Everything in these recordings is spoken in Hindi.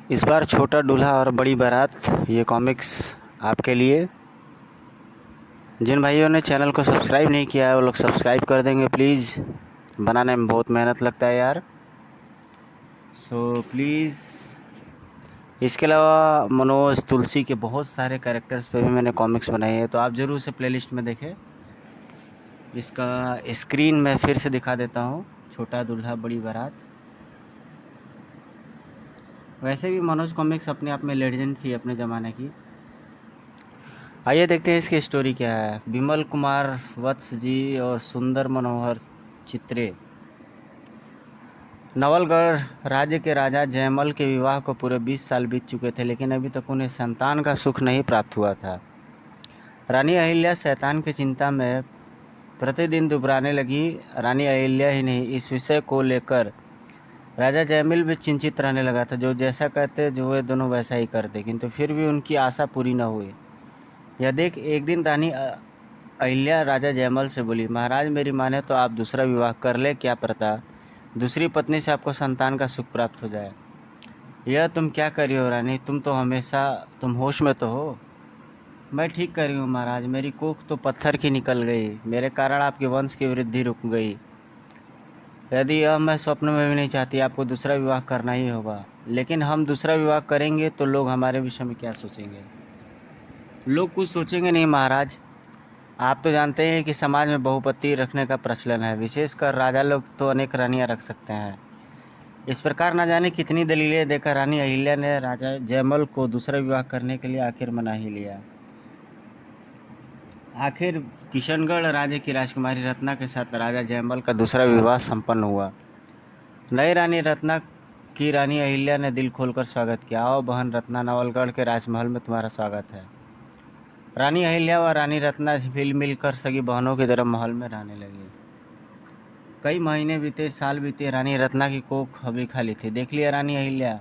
इस बार छोटा दूल्हा और बड़ी बारात ये कॉमिक्स आपके लिए। जिन भाइयों ने चैनल को सब्सक्राइब नहीं किया है वो लोग सब्सक्राइब कर देंगे प्लीज़। बनाने में बहुत मेहनत लगता है यार, सो प्लीज़। इसके अलावा मनोज तुलसी के बहुत सारे कैरेक्टर्स पे भी मैंने कॉमिक्स बनाए हैं, तो आप ज़रूर से प्लेलिस्ट में देखें। इसका स्क्रीन मैं फिर से दिखा देता हूँ, छोटा दूल्हा बड़ी बारात। वैसे भी मनोज कॉमिक्स अपने आप में लेजेंड थी अपने ज़माने की। आइए देखते हैं इसकी स्टोरी क्या है। विमल कुमार वत्स जी और सुंदर मनोहर चित्रे नवलगढ़ राज्य के राजा जयमल के विवाह को पूरे 20 साल बीत चुके थे, लेकिन अभी तक उन्हें संतान का सुख नहीं प्राप्त हुआ था। रानी अहिल्या शैतान की चिंता में प्रतिदिन दुबराने लगी। रानी अहिल्या ही नहीं, इस विषय को लेकर राजा जयमल भी चिंतित रहने लगा था। जो जैसा कहते जो वे दोनों वैसा ही करते, किंतु फिर भी उनकी आशा पूरी न हुई। यह देख एक दिन रानी अहिल्या राजा जयमल से बोली, महाराज मेरी माने तो आप दूसरा विवाह कर ले, क्या पता दूसरी पत्नी से आपको संतान का सुख प्राप्त हो जाए। यह तुम क्या कर रही हो रानी, तुम होश में तो हो। मैं ठीक कर रही हूँ महाराज, मेरी कोख तो पत्थर की निकल गई, मेरे कारण आपके वंश की वृद्धि रुक गई। यदि यह मैं स्वप्न में भी नहीं चाहती, आपको दूसरा विवाह करना ही होगा। लेकिन हम दूसरा विवाह करेंगे तो लोग हमारे विषय में क्या सोचेंगे। लोग कुछ सोचेंगे नहीं महाराज, आप तो जानते हैं कि समाज में बहुपति रखने का प्रचलन है, विशेषकर राजा लोग तो अनेक रानियां रख सकते हैं। इस प्रकार न जाने कितनी दलीलें देकर रानी अहिल्या ने राजा जयमल को दूसरा विवाह करने के लिए आखिर मना ही लिया। आखिर किशनगढ़ राज्य की राजकुमारी रत्ना के साथ राजा जयमल का दूसरा विवाह संपन्न हुआ। नई रानी रत्ना की रानी अहिल्या ने दिल खोलकर स्वागत किया। आओ बहन रत्ना, नवलगढ़ के राजमहल में तुम्हारा स्वागत है। रानी अहिल्या व रानी रत्ना हिल मिलकर सगी बहनों की तरह महल में रहने लगी। कई महीने बीते, साल बीते, रानी रत्ना की कोख अभी खाली थी। देख लिया रानी अहिल्या,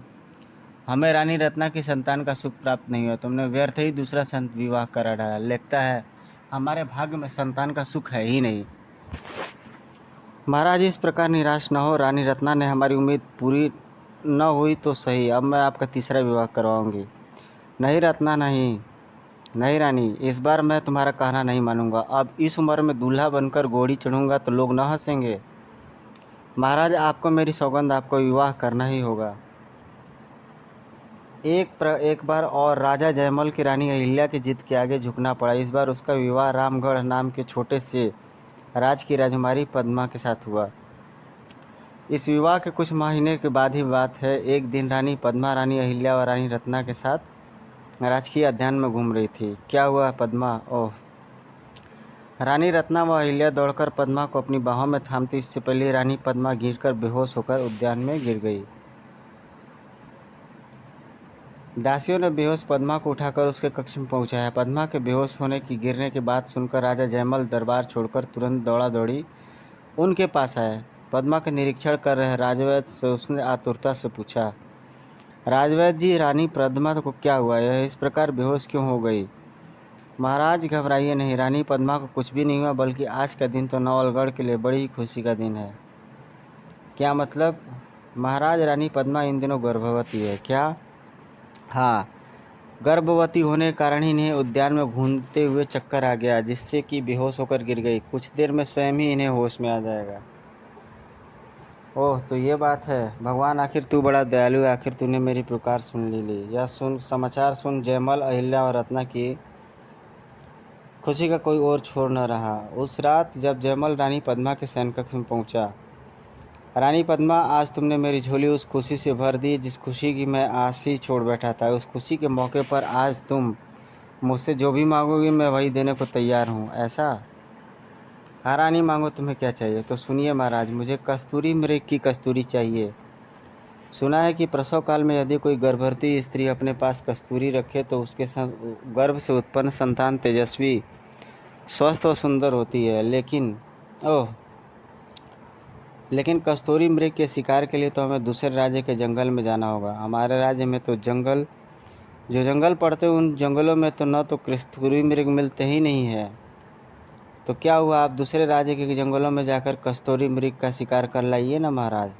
हमें रानी रत्ना की संतान का सुख प्राप्त नहीं हुआ, तुमने व्यर्थ ही दूसरा विवाह करा डाला। लगता है हमारे भाग्य में संतान का सुख है ही नहीं। महाराज इस प्रकार निराश न हो, रानी रत्ना ने हमारी उम्मीद पूरी न हुई तो सही, अब मैं आपका तीसरा विवाह करवाऊंगी। नहीं रत्ना, नहीं नहीं रानी, इस बार मैं तुम्हारा कहना नहीं मानूंगा। अब इस उम्र में दूल्हा बनकर घोड़ी चढ़ूंगा तो लोग न हंसेंगे। महाराज आपको मेरी सौगंध, आपको विवाह करना ही होगा। एक बार और राजा जयमल की रानी अहिल्या की जिद के आगे झुकना पड़ा। इस बार उसका विवाह रामगढ़ नाम के छोटे से राज की राजकुमारी पद्मा के साथ हुआ। इस विवाह के कुछ महीने के बाद ही बात है। एक दिन रानी पद्मा रानी अहिल्या और रानी रत्ना के साथ राजकीय उद्यान में घूम रही थी। क्या हुआ पद्मा? ओह! रानी रत्ना व अहिल्या दौड़कर पद्मा को अपनी बाहों में थामती, इससे पहले रानी पद्मा गिरकर बेहोश होकर उद्यान में गिर गई। दासियों ने बेहोश पद्मा को उठाकर उसके कक्ष में पहुंचाया। पद्मा के बेहोश होने की गिरने की बात सुनकर राजा जयमल दरबार छोड़कर तुरंत दौड़ा दौड़ी उनके पास आया। पद्मा का निरीक्षण कर रहे राजवैद्य से उसने आतुरता से पूछा, राजवैद्य जी, रानी पद्मा को क्या हुआ? यह इस प्रकार बेहोश क्यों हो गई? महाराज घबराइए नहीं, रानी पद्मा को कुछ भी नहीं हुआ, बल्कि आज का दिन तो नवलगढ़ के लिए बड़ी ही खुशी का दिन है। क्या मतलब? महाराज रानी पद्मा इन दिनों गर्भवती है। क्या? हाँ, गर्भवती होने के कारण ही इन्हें उद्यान में घूमते हुए चक्कर आ गया, जिससे कि बेहोश होकर गिर गई। कुछ देर में स्वयं ही इन्हें होश में आ जाएगा। ओह, तो ये बात है। भगवान, आखिर तू बड़ा दयालु है, आखिर तूने मेरी पुकार सुन ली। यह समाचार सुन जयमल, अहिल्या और रत्ना की खुशी का कोई और छोर न रहा। उस रात जब जयमल रानी पद्मा के शयन कक्ष में पहुंचा, रानी पद्मा, आज तुमने मेरी झोली उस खुशी से भर दी जिस खुशी की मैं आस ही छोड़ बैठा था। उस खुशी के मौके पर आज तुम मुझसे जो भी मांगोगी मैं वही देने को तैयार हूँ। ऐसा? हाँ रानी, मांगो, तुम्हें क्या चाहिए? तो सुनिए महाराज, मुझे कस्तूरी मृग की कस्तूरी चाहिए। सुना है कि प्रसव काल में यदि कोई गर्भवती स्त्री अपने पास कस्तूरी रखे तो उसके गर्भ से उत्पन्न संतान तेजस्वी, स्वस्थ और सुंदर होती है। लेकिन कस्तूरी मृग के शिकार के लिए तो हमें दूसरे राज्य के जंगल में जाना होगा। हमारे राज्य में तो जो जंगल पड़ते हैं उन जंगलों में तो न तो कस्तूरी मृग मिलते ही नहीं है। तो क्या हुआ, आप दूसरे राज्य के जंगलों में जाकर कस्तूरी मृग का शिकार कर लाइए ना महाराज।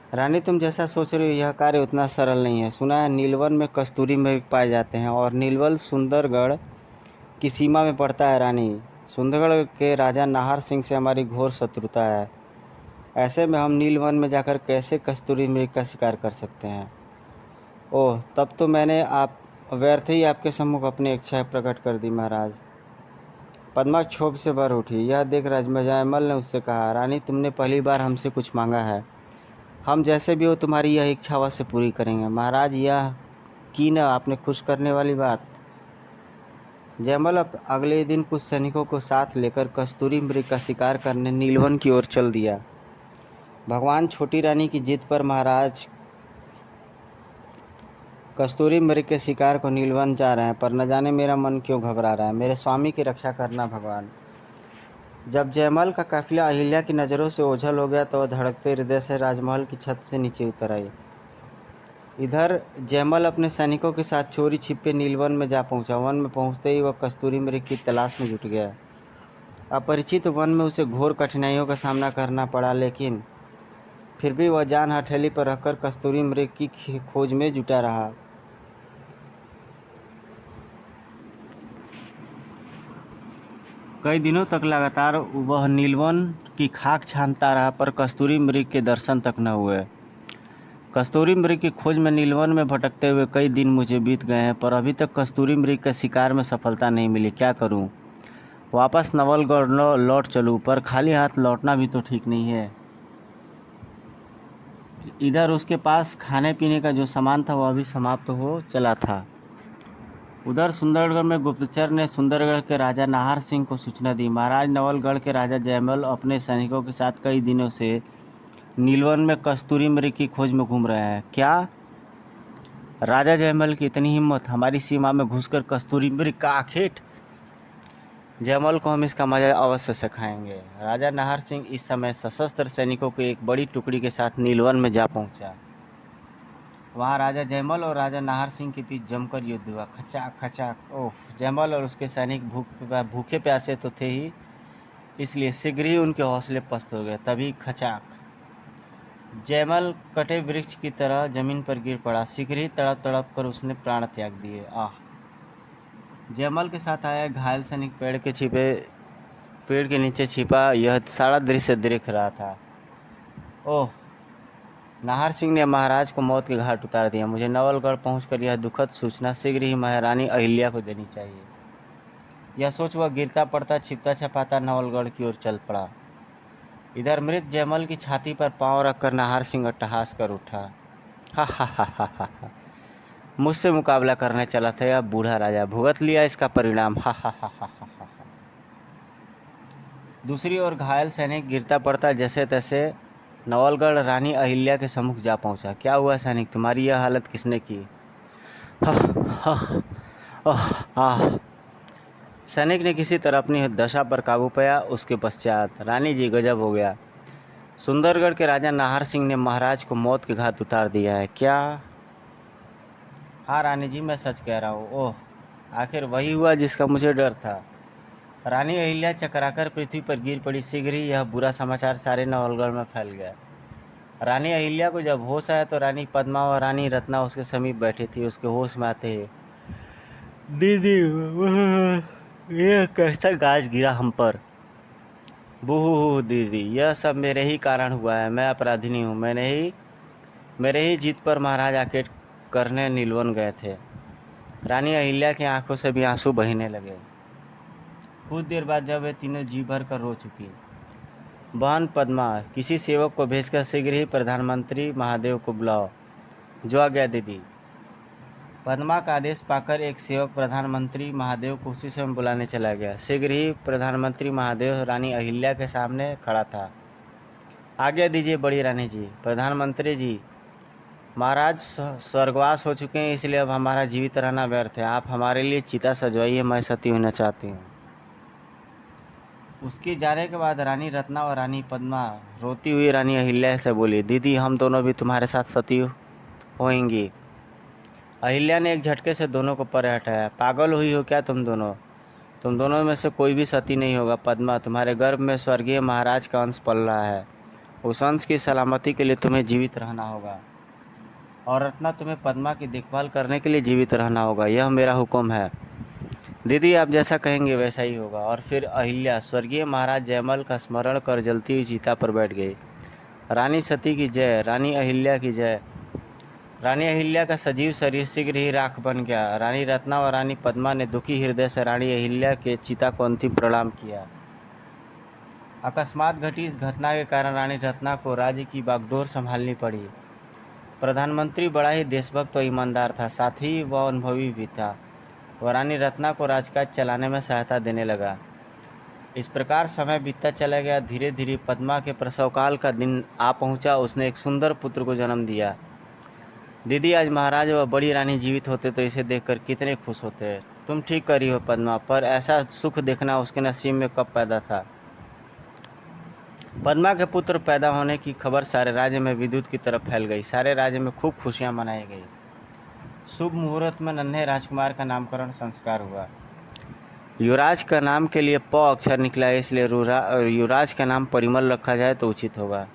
रानी, तुम जैसा सोच रही हो यह कार्य उतना सरल नहीं है। सुना है नीलवन में कस्तूरी मृग पाए जाते हैं और नीलवन सुंदरगढ़ की सीमा में पड़ता है। रानी, सुंदरगढ़ के राजा नाहर सिंह से हमारी घोर शत्रुता है। ऐसे में हम नीलवन में जाकर कैसे कस्तूरी मृग का शिकार कर सकते हैं? ओह, तब तो मैंने आप व्यर्थ ही आपके सम्मुख अपनी इच्छा प्रकट कर दी महाराज। पद्मा क्षोभ से भर उठी। यह देख राजमहल ने उससे कहा, रानी, तुमने पहली बार हमसे कुछ मांगा है। हम जैसे भी हो तुम्हारी यह इच्छा अवश्य पूरी करेंगे। महाराज, यह की न आपने खुश करने वाली बात। जयमल अगले दिन कुछ सैनिकों को साथ लेकर कस्तूरी मृग का शिकार करने नीलवन की ओर चल दिया। भगवान छोटी रानी की जिद पर महाराज कस्तूरी मृग के शिकार को नीलवन जा रहे हैं, पर न जाने मेरा मन क्यों घबरा रहा है। मेरे स्वामी की रक्षा करना भगवान। जब जयमल का काफिला अहिल्या की नज़रों से ओझल हो गया तो वह धड़कते हृदय से राजमहल की छत से नीचे उतर आई। इधर जयमल अपने सैनिकों के साथ चोरी छिपे नीलवन में जा पहुंचा। वन में पहुंचते ही वह कस्तूरी मृग की तलाश में जुट गया। अपरिचित वन में उसे घोर कठिनाइयों का सामना करना पड़ा, लेकिन फिर भी वह जान हथेली पर रखकर कस्तूरी मृग की खोज में जुटा रहा। कई दिनों तक लगातार वह नीलवन की खाक छानता रहा, पर कस्तूरी मृग के दर्शन तक न हुए। कस्तूरी मृग की खोज में नीलवन में भटकते हुए कई दिन मुझे बीत गए हैं, पर अभी तक कस्तूरी मृग के शिकार में सफलता नहीं मिली। क्या करूं? वापस नवलगढ़ लौट चलूं, पर खाली हाथ लौटना भी तो ठीक नहीं है। इधर उसके पास खाने पीने का जो सामान था वह भी समाप्त हो चला था। उधर सुंदरगढ़ में गुप्तचर ने सुंदरगढ़ के राजा नाहर सिंह को सूचना दी, महाराज, नवलगढ़ के राजा जयमल अपने सैनिकों के साथ कई दिनों से नीलवन में कस्तूरी मृग की खोज में घूम रहे हैं। क्या? राजा जयमल की इतनी हिम्मत, हमारी सीमा में घुसकर कस्तूरी मृग का आखेट? जयमल को हम इसका मजा अवश्य सिखाएंगे। राजा नाहर सिंह इस समय सशस्त्र सैनिकों की एक बड़ी टुकड़ी के साथ नीलवन में जा पहुंचा। वहां राजा जयमल और राजा नाहर सिंह के बीच जमकर युद्ध हुआ। खचाक खचाक। ओह, जयमल और उसके सैनिक भूखे प्यासे तो थे ही, इसलिए शीघ्र ही उनके हौसले पस्त हो गए। तभी खचाक, जयमल कटे वृक्ष की तरह जमीन पर गिर पड़ा। शीघ्र ही तड़प तड़प कर उसने प्राण त्याग दिए। आह! जयमल के साथ आया घायल सैनिक पेड़ के नीचे छिपा यह सारा दृश्य देख रहा था। ओह! नाहर सिंह ने महाराज को मौत के घाट उतार दिया। मुझे नवलगढ़ पहुंचकर यह दुखद सूचना शीघ्र ही महारानी अहिल्या को देनी चाहिए। यह सोच वह गिरता पड़ता छिपता छपाता नवलगढ़ की ओर चल पड़ा। इधर मृत जयमल की छाती पर पांव रखकर नाहर सिंह अट्टहास कर उठा। हा हा हा हा हा हा, मुझसे मुकाबला करने चला था यह बूढ़ा राजा, भुगत लिया इसका परिणाम। हा हा हा हा हा हा। दूसरी ओर घायल सैनिक गिरता पड़ता जैसे तैसे नवलगढ़ रानी अहिल्या के सम्मुख जा पहुंचा। क्या हुआ सैनिक, तुम्हारी यह हालत किसने की? सैनिक ने किसी तरह अपनी दशा पर काबू पाया। उसके पश्चात, रानी जी, गजब हो गया। सुंदरगढ़ के राजा नाहर सिंह ने महाराज को मौत के घाट उतार दिया है। क्या? हाँ रानी जी, मैं सच कह रहा हूँ। ओह, आखिर वही हुआ जिसका मुझे डर था। रानी अहिल्या चकराकर पृथ्वी पर गिर पड़ी। शीघ्र ही यह बुरा समाचार सारे नवलगढ़ में फैल गया। रानी अहिल्या को जब होश आया तो रानी पद्मा और रानी रत्ना उसके समीप बैठी थी। उसके होश में आते ही, दीदी, यह कैसा गाज गिरा हम पर? बूहू दीदी, यह सब मेरे ही कारण हुआ है। मैं अपराधिनी हूँ। मेरे ही जिद पर महाराज आकेट करने नीलवन गए थे। रानी अहिल्या की आंखों से भी आंसू बहने लगे। कुछ देर बाद जब वे तीनों जी भर कर रो चुकी, बहन पद्मा, किसी सेवक को भेजकर शीघ्र ही प्रधानमंत्री महादेव को बुलाओ। जो आ गया दीदी। पद्मा का आदेश पाकर एक सेवक प्रधानमंत्री महादेव को उसी समय बुलाने चला गया। शीघ्र ही प्रधानमंत्री महादेव रानी अहिल्या के सामने खड़ा था। आज्ञा दीजिए बड़ी रानी जी। प्रधानमंत्री जी, महाराज स्वर्गवास हो चुके हैं, इसलिए अब हमारा जीवित रहना व्यर्थ है। आप हमारे लिए चिता सजवाइए, मैं सती होना चाहती हूँ। उसके जाने के बाद रानी रत्ना और रानी पद्मा रोती हुई रानी अहिल्या से बोली, दीदी, हम दोनों भी तुम्हारे साथ सती होंगी। अहिल्या ने एक झटके से दोनों को परे हटाया। पागल हुई हो क्या तुम दोनों? में से कोई भी सती नहीं होगा। पद्मा, तुम्हारे गर्भ में स्वर्गीय महाराज का अंश पल रहा है। उस अंश की सलामती के लिए तुम्हें जीवित रहना होगा। और रत्ना, तुम्हें पद्मा की देखभाल करने के लिए जीवित रहना होगा। यह मेरा हुक्म है। दीदी, आप जैसा कहेंगे वैसा ही होगा। और फिर अहिल्या स्वर्गीय महाराज जयमल का स्मरण कर जलती हुई चिता पर बैठ गई। रानी सती की जय, रानी अहिल्या की जय। रानी अहिल्या का सजीव शरीर शीघ्र ही राख बन गया। रानी रत्ना और रानी पद्मा ने दुखी हृदय से रानी अहिल्या के चिता को अंतिम प्रणाम किया। अकस्मात घटी इस घटना के कारण रानी रत्ना को राज्य की बागडोर संभालनी पड़ी। प्रधानमंत्री बड़ा ही देशभक्त और ईमानदार था, साथ ही वह अनुभवी भी था। वह रानी रत्ना को राजकाज चलाने में सहायता देने लगा। इस प्रकार समय बीतता चला गया। धीरे धीरे पद्मा के प्रसवकाल का दिन आ पहुंचा। उसने एक सुंदर पुत्र को जन्म दिया। दीदी, आज महाराज व बड़ी रानी जीवित होते तो इसे देखकर कितने खुश होते। तुम ठीक करी हो पद्मा, पर ऐसा सुख देखना उसके नसीब में कब पैदा था। पद्मा के पुत्र पैदा होने की खबर सारे राज्य में विद्युत की तरफ फैल गई। सारे राज्य में खूब खुशियां मनाई गई। शुभ मुहूर्त में नन्हे राजकुमार का नामकरण संस्कार हुआ। युवराज का नाम के लिए प अक्षर निकला है, इसलिए युवराज का नाम परिमल रखा जाए तो उचित होगा।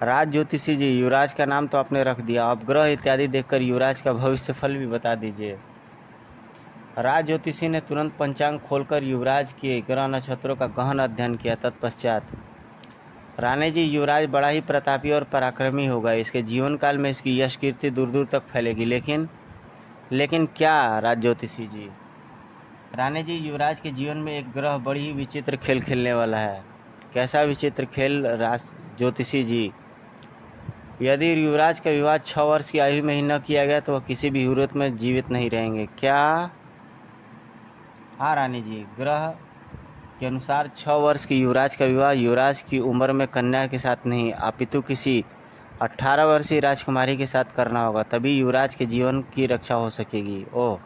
राज ज्योतिषी जी, युवराज का नाम तो आपने रख दिया, अब ग्रह इत्यादि देखकर युवराज का भविष्य फल भी बता दीजिए। राज ज्योतिषी ने तुरंत पंचांग खोलकर युवराज के ग्रह नक्षत्रों का गहन अध्ययन किया। तत्पश्चात, रानी जी, युवराज बड़ा ही प्रतापी और पराक्रमी होगा। इसके जीवन काल में इसकी यश कीर्ति दूर दूर तक फैलेगी। लेकिन क्या राज ज्योतिषी जी? रानी जी, युवराज के जीवन में एक ग्रह बड़ी ही विचित्र खेल खेलने वाला है। कैसा विचित्र खेल राज ज्योतिषी जी? यदि युवराज का विवाह 6 वर्ष की आयु में ही न किया गया तो वह किसी भी सूरत में जीवित नहीं रहेंगे। क्या? हाँ रानी जी, ग्रह के अनुसार 6 वर्ष की युवराज का विवाह युवराज की उम्र में कन्या के साथ नहीं, अपितु किसी 18 वर्षीय राजकुमारी के साथ करना होगा, तभी युवराज के जीवन की रक्षा हो सकेगी। ओह!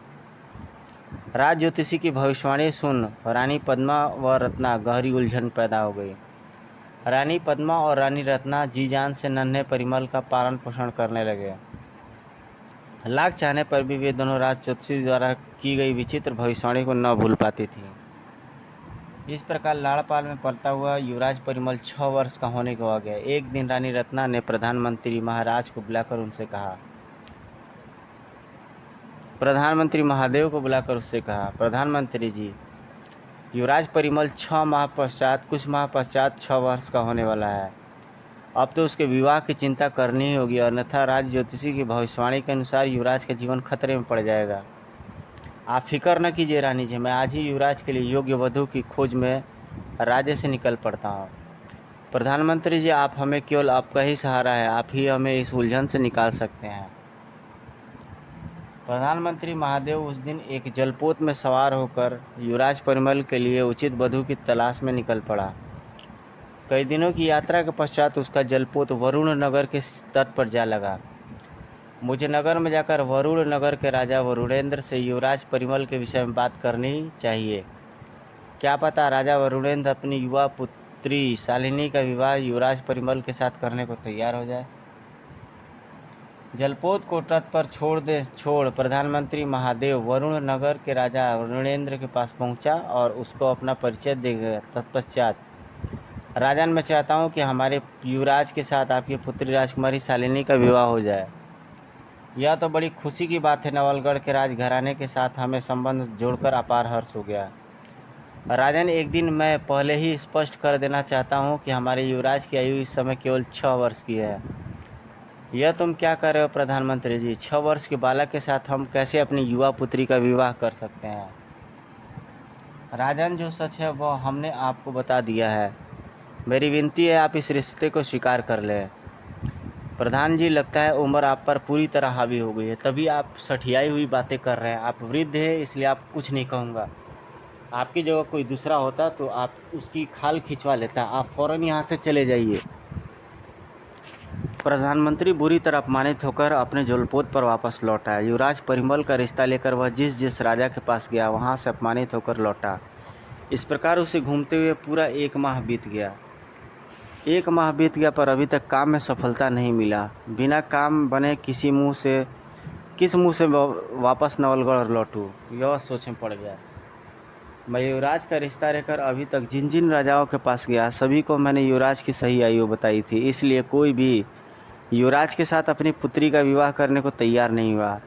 राज ज्योतिषी की भविष्यवाणी सुन रानी पद्मा व रत्ना गहरी उलझन पैदा हो गई। रानी पद्मा और रानी रत्ना जी जान से नन्हे परिमल का पालन पोषण करने लगे। लाख चाहने पर भी वे दोनों राज ज्योतिषी द्वारा की गई विचित्र भविष्यवाणी को न भूल पाती थी। इस प्रकार लाड़पाल में पलता हुआ युवराज परिमल 6 वर्ष का होने को आ गया। एक दिन रानी रत्ना ने प्रधानमंत्री महाराज को बुलाकर उनसे कहा, प्रधानमंत्री महादेव को बुलाकर उससे कहा, प्रधानमंत्री जी, युवराज परिमल कुछ माह पश्चात 6 वर्ष का होने वाला है। अब तो उसके विवाह की चिंता करनी ही होगी, अन्यथा राज ज्योतिषी की भविष्यवाणी के अनुसार युवराज का जीवन खतरे में पड़ जाएगा। आप फिक्र न कीजिए रानी जी, मैं आज ही युवराज के लिए योग्य वधू की खोज में राज्य से निकल पड़ता हूँ। प्रधानमंत्री जी, आप हमें केवल आपका ही सहारा है, आप ही हमें इस उलझन से निकाल सकते हैं। प्रधानमंत्री महादेव उस दिन एक जलपोत में सवार होकर युवराज परिमल के लिए उचित वधू की तलाश में निकल पड़ा। कई दिनों की यात्रा के पश्चात उसका जलपोत वरुण नगर के तट पर जा लगा। मुझे नगर में जाकर वरुण नगर के राजा वरुणेंद्र से युवराज परिमल के विषय में बात करनी चाहिए। क्या पता राजा वरुणेंद्र अपनी युवा पुत्री शालिनी का विवाह युवराज परिमल के साथ करने को तैयार हो जाए। जलपोत को तट पर छोड़ प्रधानमंत्री महादेव वरुण नगर के राजा वरुणेंद्र के पास पहुंचा और उसको अपना परिचय दे गया। तत्पश्चात, राजन, मैं चाहता हूं कि हमारे युवराज के साथ आपकी पुत्री राजकुमारी शालिनी का विवाह हो जाए। यह तो बड़ी खुशी की बात है। नवलगढ़ के राजघराने के साथ हमें संबंध जोड़कर अपार हर्ष हो गया। राजन, एक दिन मैं पहले ही स्पष्ट कर देना चाहता हूं कि हमारे युवराज की आयु इस समय केवल 6 वर्ष की है। यह तुम क्या कर रहे हो प्रधानमंत्री जी? 6 वर्ष के बालक के साथ हम कैसे अपनी युवा पुत्री का विवाह कर सकते हैं? राजन, जो सच है वह हमने आपको बता दिया है। मेरी विनती है आप इस रिश्ते को स्वीकार कर लें। प्रधान जी, लगता है उम्र आप पर पूरी तरह हावी हो गई है, तभी आप सठियाई हुई बातें कर रहे हैं। आप वृद्ध हैं, इसलिए आप कुछ नहीं कहूँगा। आपकी जगह कोई दूसरा होता तो आप उसकी खाल खिंचवा लेता। आप फ़ौरन यहाँ से चले जाइए। प्रधानमंत्री बुरी तरह अपमानित होकर अपने जलपोत पर वापस लौट आया। युवराज परिमल का रिश्ता लेकर वह जिस राजा के पास गया वहाँ से अपमानित होकर लौटा। इस प्रकार उसे घूमते हुए पूरा 1 माह बीत गया। 1 माह बीत गया पर अभी तक काम में सफलता नहीं मिला। बिना काम बने किस मुंह से वापस नवलगढ़ लौटूँ, यह सोच में पड़ गया। मैं युवराज का रिश्ता लेकर अभी तक जिन जिन राजाओं के पास गया सभी को मैंने युवराज की सही आयु बताई थी, इसलिए कोई भी युवराज के साथ अपनी पुत्री का विवाह करने को तैयार नहीं हुआ।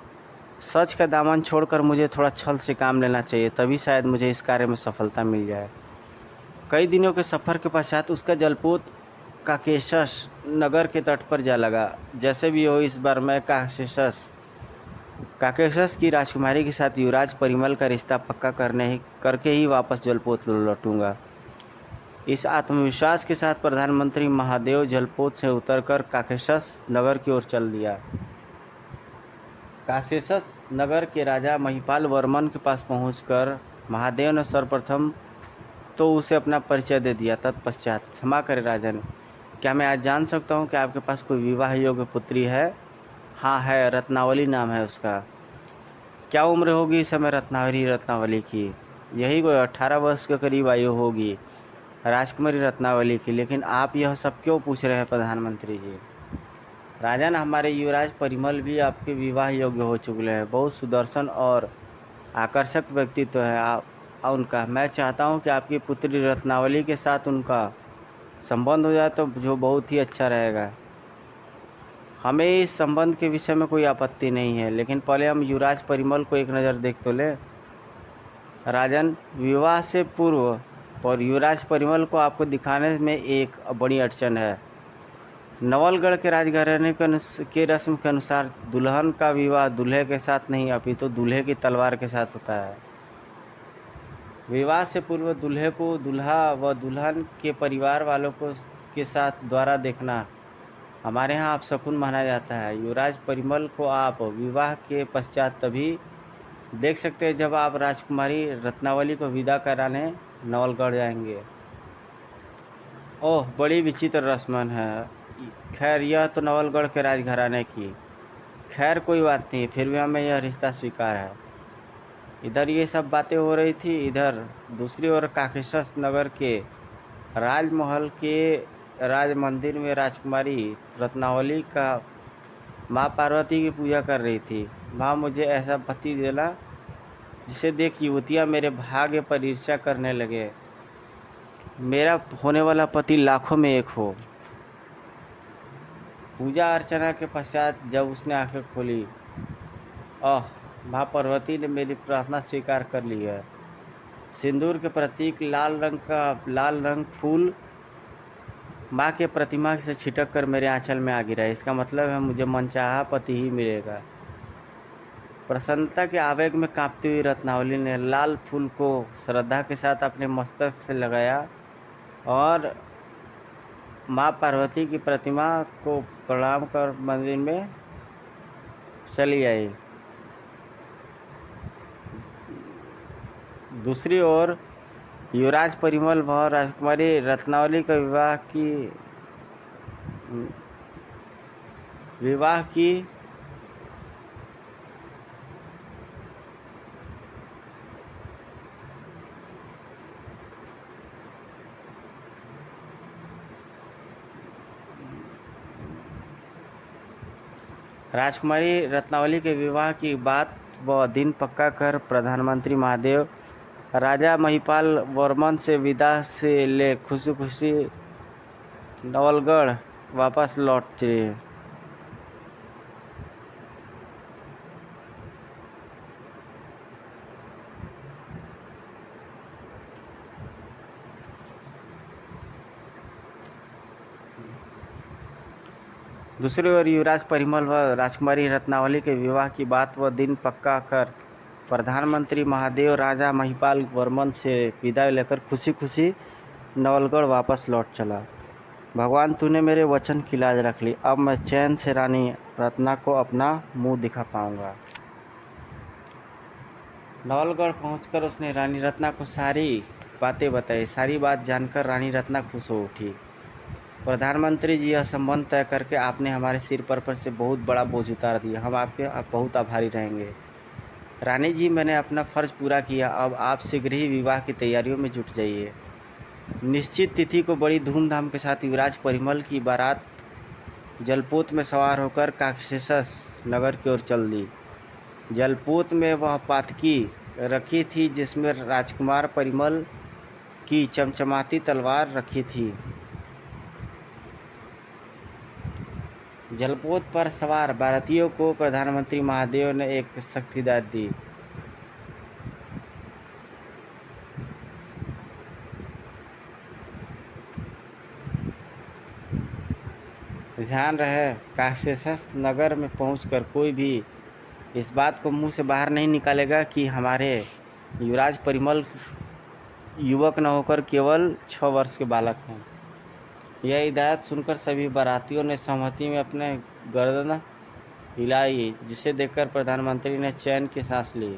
सच का दामन छोड़कर मुझे थोड़ा छल से काम लेना चाहिए, तभी शायद मुझे इस कार्य में सफलता मिल जाए। कई दिनों के सफ़र के पश्चात उसका जलपोत काकेशस नगर के तट पर जा लगा। जैसे भी हो, इस बार मैं काकेशस की राजकुमारी के साथ युवराज परिमल का रिश्ता पक्का करके ही वापस जलपोत लौटूंगा। इस आत्मविश्वास के साथ प्रधानमंत्री महादेव जलपोत से उतरकर काकेशस नगर की ओर चल दिया। काकेशस नगर के राजा महिपाल वर्मन के पास पहुंचकर महादेव ने सर्वप्रथम तो उसे अपना परिचय दे दिया। तत्पश्चात, क्षमा करें राजन, क्या मैं आज जान सकता हूँ कि आपके पास कोई विवाह योग्य पुत्री है? हाँ है, रत्नावली नाम है उसका। क्या उम्र होगी इस समय रत्नावली की? यही कोई 18 वर्ष के करीब आयु होगी राजकुमारी रत्नावली की। लेकिन आप यह सब क्यों पूछ रहे हैं प्रधानमंत्री जी? राजन, हमारे युवराज परिमल भी आपके विवाह योग्य हो चुके हैं। बहुत सुदर्शन और आकर्षक व्यक्तित्व है उनका। मैं चाहता हूं कि आपकी पुत्री रत्नावली के साथ उनका संबंध हो जाए तो जो बहुत ही अच्छा रहेगा। हमें इस संबंध के विषय में कोई आपत्ति नहीं है, लेकिन पहले हम युवराज परिमल को एक नज़र देख तो लें। राजन, विवाह से पूर्व और युवराज परिमल को आपको दिखाने में एक बड़ी अड़चन है। नवलगढ़ के राजघराने के रस्म के अनुसार दुल्हन का विवाह दूल्हे के साथ नहीं अपितु दूल्हे की तलवार के साथ होता है। विवाह से पूर्व दूल्हे को दूल्हा व दुल्हन के परिवार वालों को के साथ द्वारा देखना हमारे यहाँ अपशकुन माना जाता है। युवराज परिमल को आप विवाह के पश्चात तभी देख सकते हैं जब आप राजकुमारी रत्नावली को विदा कराने नवलगढ़ जाएंगे। ओह, बड़ी विचित्र रस्म है। खैर, यह तो नवलगढ़ के राजघराने की। खैर, कोई बात नहीं, फिर भी हमें यह रिश्ता स्वीकार है। इधर ये सब बातें हो रही थी, इधर दूसरी ओर काकेशस नगर के राजमहल के राज मंदिर में राजकुमारी रत्नावली का माँ पार्वती की पूजा कर रही थी। माँ, मुझे ऐसा पति देना जिसे देख युवतियाँ मेरे भाग्य पर ईर्ष्या करने लगे। मेरा होने वाला पति लाखों में एक हो। पूजा अर्चना के पश्चात जब उसने आंखें खोली, माँ पार्वती ने मेरी प्रार्थना स्वीकार कर ली है। सिंदूर के प्रतीक लाल रंग फूल माँ के प्रतिमा से छिटक कर मेरे आंचल में आ गिरा। इसका मतलब है मुझे मनचाहा पति ही मिलेगा। प्रसन्नता के आवेग में कांपती हुई रत्नावली ने लाल फूल को श्रद्धा के साथ अपने मस्तक से लगाया और माँ पार्वती की प्रतिमा को प्रणाम कर मंदिर में चली आई। दूसरी ओर युवराज परिमल व राजकुमारी रत्नावली का विवाह की राजकुमारी रत्नावली के विवाह की बात व दिन पक्का कर प्रधानमंत्री महादेव राजा महिपाल वर्मन से विदा से ले खुशी खुशी नवलगढ़ वापस लौट चले। दूसरी ओर युवराज परिमल व राजकुमारी रत्नावली के विवाह की बात व दिन पक्का कर प्रधानमंत्री महादेव राजा महिपाल वर्मन से विदाई लेकर खुशी खुशी नवलगढ़ वापस लौट चला। भगवान, तूने मेरे वचन की लाज रख ली। अब मैं चैन से रानी रत्ना को अपना मुंह दिखा पाऊंगा। नवलगढ़ पहुंचकर उसने रानी रत्ना को सारी बातें बताई। सारी बात जानकर रानी रत्ना खुश हो उठी। प्रधानमंत्री जी, यह संबंध तय करके आपने हमारे सिर पर से बहुत बड़ा बोझ उतार दिया। हम आपके बहुत आभारी रहेंगे। रानी जी, मैंने अपना फ़र्ज़ पूरा किया। अब आप शीघ्र ही विवाह की तैयारियों में जुट जाइए। निश्चित तिथि को बड़ी धूमधाम के साथ युवराज परिमल की बारात जलपोत में सवार होकर काकेशस नगर की ओर चल दी। जलपोत में वह पातकी रखी थी जिसमें राजकुमार परिमल की चमचमाती तलवार रखी थी। जलपोत पर सवार भारतीयों को प्रधानमंत्री महादेव ने एक शक्तिदात दी। ध्यान रहे, काकेशस नगर में पहुंचकर कोई भी इस बात को मुंह से बाहर नहीं निकालेगा कि हमारे युवराज परिमल युवक न होकर केवल 6 वर्ष के बालक हैं। यह हिदायत सुनकर सभी बारातियों ने सहमति में अपने गर्दन हिलाई, जिसे देखकर प्रधानमंत्री ने चैन की सांस ली।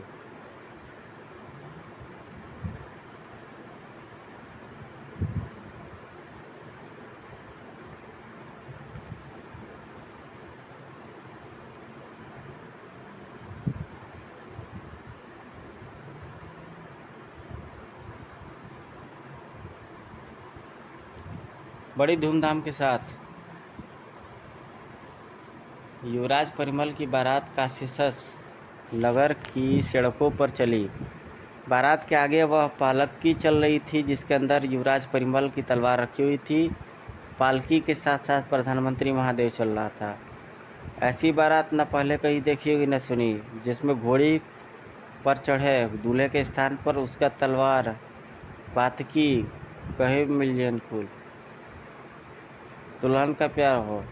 बड़ी धूमधाम के साथ युवराज परिमल की बारात काकेशस नगर की सड़कों पर चली। बारात के आगे वह पालकी चल रही थी जिसके अंदर युवराज परिमल की तलवार रखी हुई थी। पालकी के साथ साथ प्रधानमंत्री महादेव चल रहा था। ऐसी बारात न पहले कहीं देखी होगी न सुनी, जिसमें घोड़ी पर चढ़े दूल्हे के स्थान पर उसका तलवार पातकी कहे मिलियन फूल दुल्हन का प्यार हो।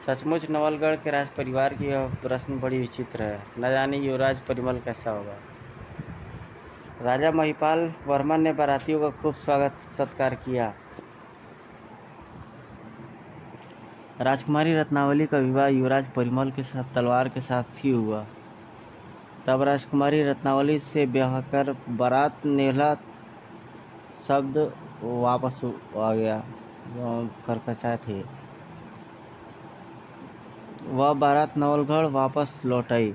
सचमुच नवलगढ़ के राज परिवार की यह प्रश्न बड़ी विचित्र है। न जाने युवराज परिमल कैसा होगा। राजा महिपाल वर्मन ने बारातियों का खूब स्वागत सत्कार किया। राजकुमारी रत्नावली का विवाह युवराज परिमल के साथ तलवार के साथ ही हुआ। तब राजकुमारी रत्नावली से ब्याह कर बारात नेहला शब्द वापस आ गया जो खरकचा थे। वह बारात नवलगढ़ वापस लौट आई।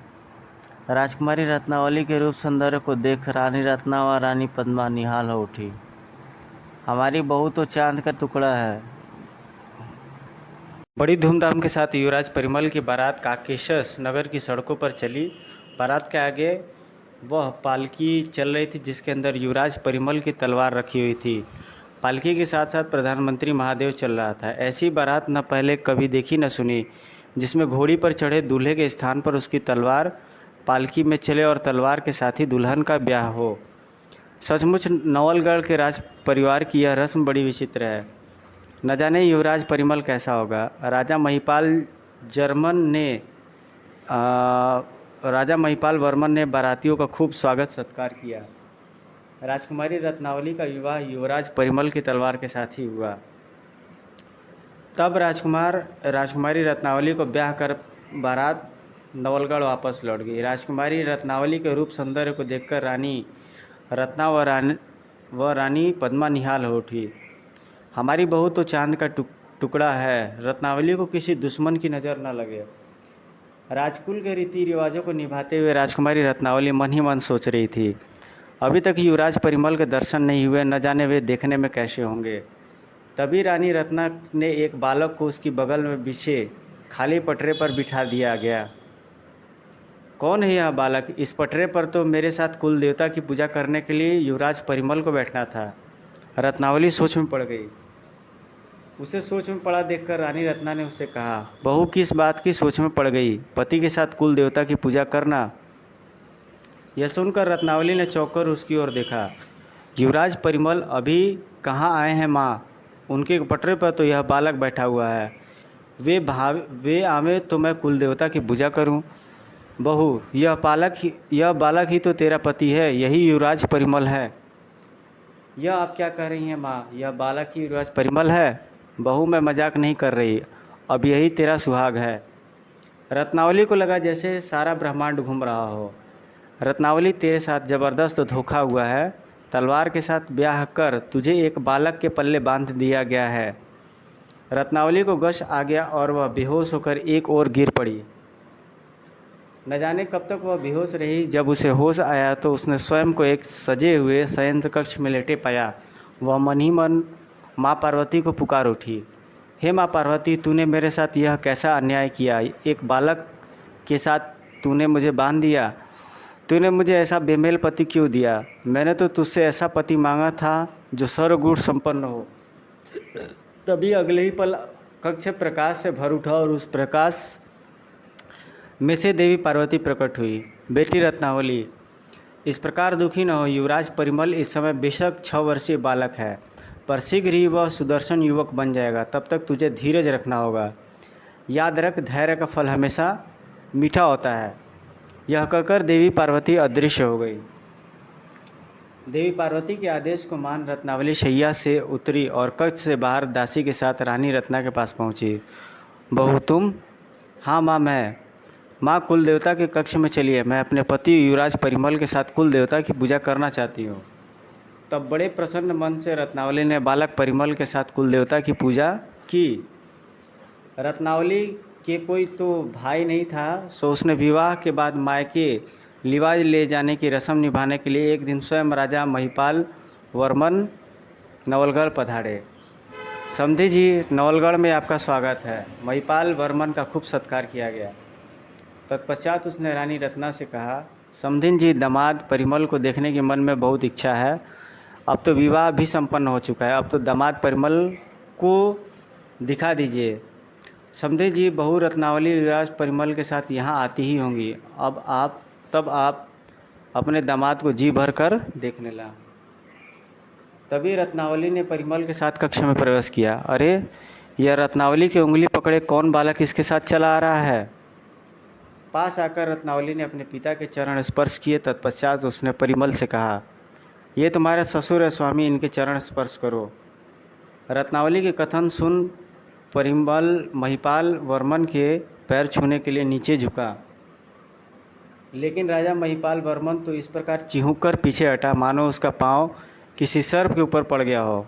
राजकुमारी रत्नावली के रूप सौंदर्य को देख रानी रत्ना व रानी पद्मा निहाल हो उठी। हमारी बहू तो चांद का टुकड़ा है। बड़ी धूमधाम के साथ युवराज परिमल की बारात काकेशस नगर की सड़कों पर चली। बारात के आगे वह पालकी चल रही थी जिसके अंदर युवराज परिमल की तलवार रखी हुई थी। पालकी के साथ साथ प्रधानमंत्री महादेव चल रहा था। ऐसी बारात न पहले कभी देखी न सुनी, जिसमें घोड़ी पर चढ़े दूल्हे के स्थान पर उसकी तलवार पालकी में चले और तलवार के साथ ही दुल्हन का ब्याह हो। सचमुच नवलगढ़ के राज परिवार की यह रस्म बड़ी विचित्र है। न जाने युवराज परिमल कैसा होगा। राजा महिपाल वर्मन ने बारातियों का खूब स्वागत सत्कार किया। राजकुमारी रत्नावली का विवाह युवराज परिमल की तलवार के साथ ही हुआ। तब राजकुमारी रत्नावली को ब्याह कर बारात नवलगढ़ वापस लौट गई। राजकुमारी रत्नावली के रूप सौंदर्य को देखकर रानी रत्ना व रानी पद्मा निहाल हो उठी। हमारी बहू तो चांद का टुकड़ा है। रत्नावली को किसी दुश्मन की नज़र न लगे। राजकुल के रीति रिवाजों को निभाते हुए राजकुमारी रत्नावली मन ही मन सोच रही थी, अभी तक युवराज परिमल के दर्शन नहीं हुए, न जाने वे देखने में कैसे होंगे। तभी रानी रत्ना ने एक बालक को उसकी बगल में बिछे खाली पटरे पर बिठा दिया गया। कौन है यह बालक? इस पटरे पर तो मेरे साथ कुल देवता की पूजा करने के लिए युवराज परिमल को बैठना था। रत्नावली सोच में पड़ गई। उसे सोच में पड़ा देखकर रानी रत्ना ने उससे कहा, बहू किस बात की सोच में पड़ गई? पति के साथ कुल देवता की पूजा करना। यह सुनकर रत्नावली ने चौंक कर उसकी ओर देखा। युवराज परिमल अभी कहाँ आए हैं माँ? उनके पटरे पर तो यह बालक बैठा हुआ है। वे आवे तो मैं कुल देवता की पूजा करूं। बहू, यह बालक ही तो तेरा पति है, यही युवराज परिमल है। यह आप क्या कह रही हैं माँ? यह बालक ही युवराज परिमल है? बहू, मैं मजाक नहीं कर रही, अब यही तेरा सुहाग है। रत्नावली को लगा जैसे सारा ब्रह्मांड घूम रहा हो। रत्नावली, तेरे साथ ज़बरदस्त धोखा हुआ है। तलवार के साथ ब्याह कर तुझे एक बालक के पल्ले बांध दिया गया है। रत्नावली को गश आ गया और वह बेहोश होकर एक ओर गिर पड़ी। न जाने कब तक वह बेहोश रही। जब उसे होश आया तो उसने स्वयं को एक सजे हुए शयन कक्ष में लेटे पाया। वह मन ही मन माँ पार्वती को पुकार उठी, हे माँ पार्वती, तूने मेरे साथ यह कैसा अन्याय किया? एक बालक के साथ तूने मुझे बांध दिया, तूने मुझे ऐसा बेमेल पति क्यों दिया। मैंने तो तुझसे ऐसा पति मांगा था जो सर्वगुण संपन्न हो। तभी अगले ही पल कक्ष प्रकाश से भर उठा और उस प्रकाश में से देवी पार्वती प्रकट हुई। बेटी रत्नावली, इस प्रकार दुखी न हो। युवराज परिमल इस समय बेशक 6 वर्षीय बालक है, पर शीघ्र ही वह सुदर्शन युवक बन जाएगा। तब तक तुझे धीरज रखना होगा। याद रख, धैर्य का फल हमेशा मीठा होता है। यह कहकर देवी पार्वती अदृश्य हो गई। देवी पार्वती के आदेश को मान रत्नावली शैया से उतरी और कक्ष से बाहर दासी के साथ रानी रत्ना के पास पहुंची। बहू तुम? हाँ माँ, मैं। माँ, कुल देवता के कक्ष में चलिए, मैं अपने पति युवराज परिमल के साथ कुल देवता की पूजा करना चाहती हूँ। तब बड़े प्रसन्न मन से रत्नावली ने बालक परिमल के साथ कुल देवता की पूजा की। रत्नावली के कोई तो भाई नहीं था, सो उसने विवाह के बाद मायके लिवाज ले जाने की रस्म निभाने के लिए एक दिन स्वयं राजा महिपाल वर्मन नवलगढ़ पधारे। समधी जी, नवलगढ़ में आपका स्वागत है। महिपाल वर्मन का खूब सत्कार किया गया। तत्पश्चात उसने रानी रत्ना से कहा, समधिन जी, दामाद परिमल को देखने की मन में बहुत इच्छा है। अब तो विवाह भी संपन्न हो चुका है, अब तो दामाद परिमल को दिखा दीजिए। समधिन जी, बहू रत्नावली युवराज परिमल के साथ यहाँ आती ही होंगी। तब आप अपने दामाद को जी भर कर देखने ला। तभी रत्नावली ने परिमल के साथ कक्ष में प्रवेश किया। अरे, यह रत्नावली की उंगली पकड़े कौन बालक इसके साथ चला आ रहा है? पास आकर रत्नावली ने अपने पिता के चरण स्पर्श किए। तत्पश्चात उसने परिमल से कहा, ये तुम्हारे ससुर है स्वामी, इनके चरण स्पर्श करो। रत्नावली के कथन सुन परिमल महिपाल वर्मन के पैर छूने के लिए नीचे झुका, लेकिन राजा महिपाल वर्मन तो इस प्रकार चिहुक कर पीछे हटा मानो उसका पाँव किसी सर्प के ऊपर पड़ गया हो।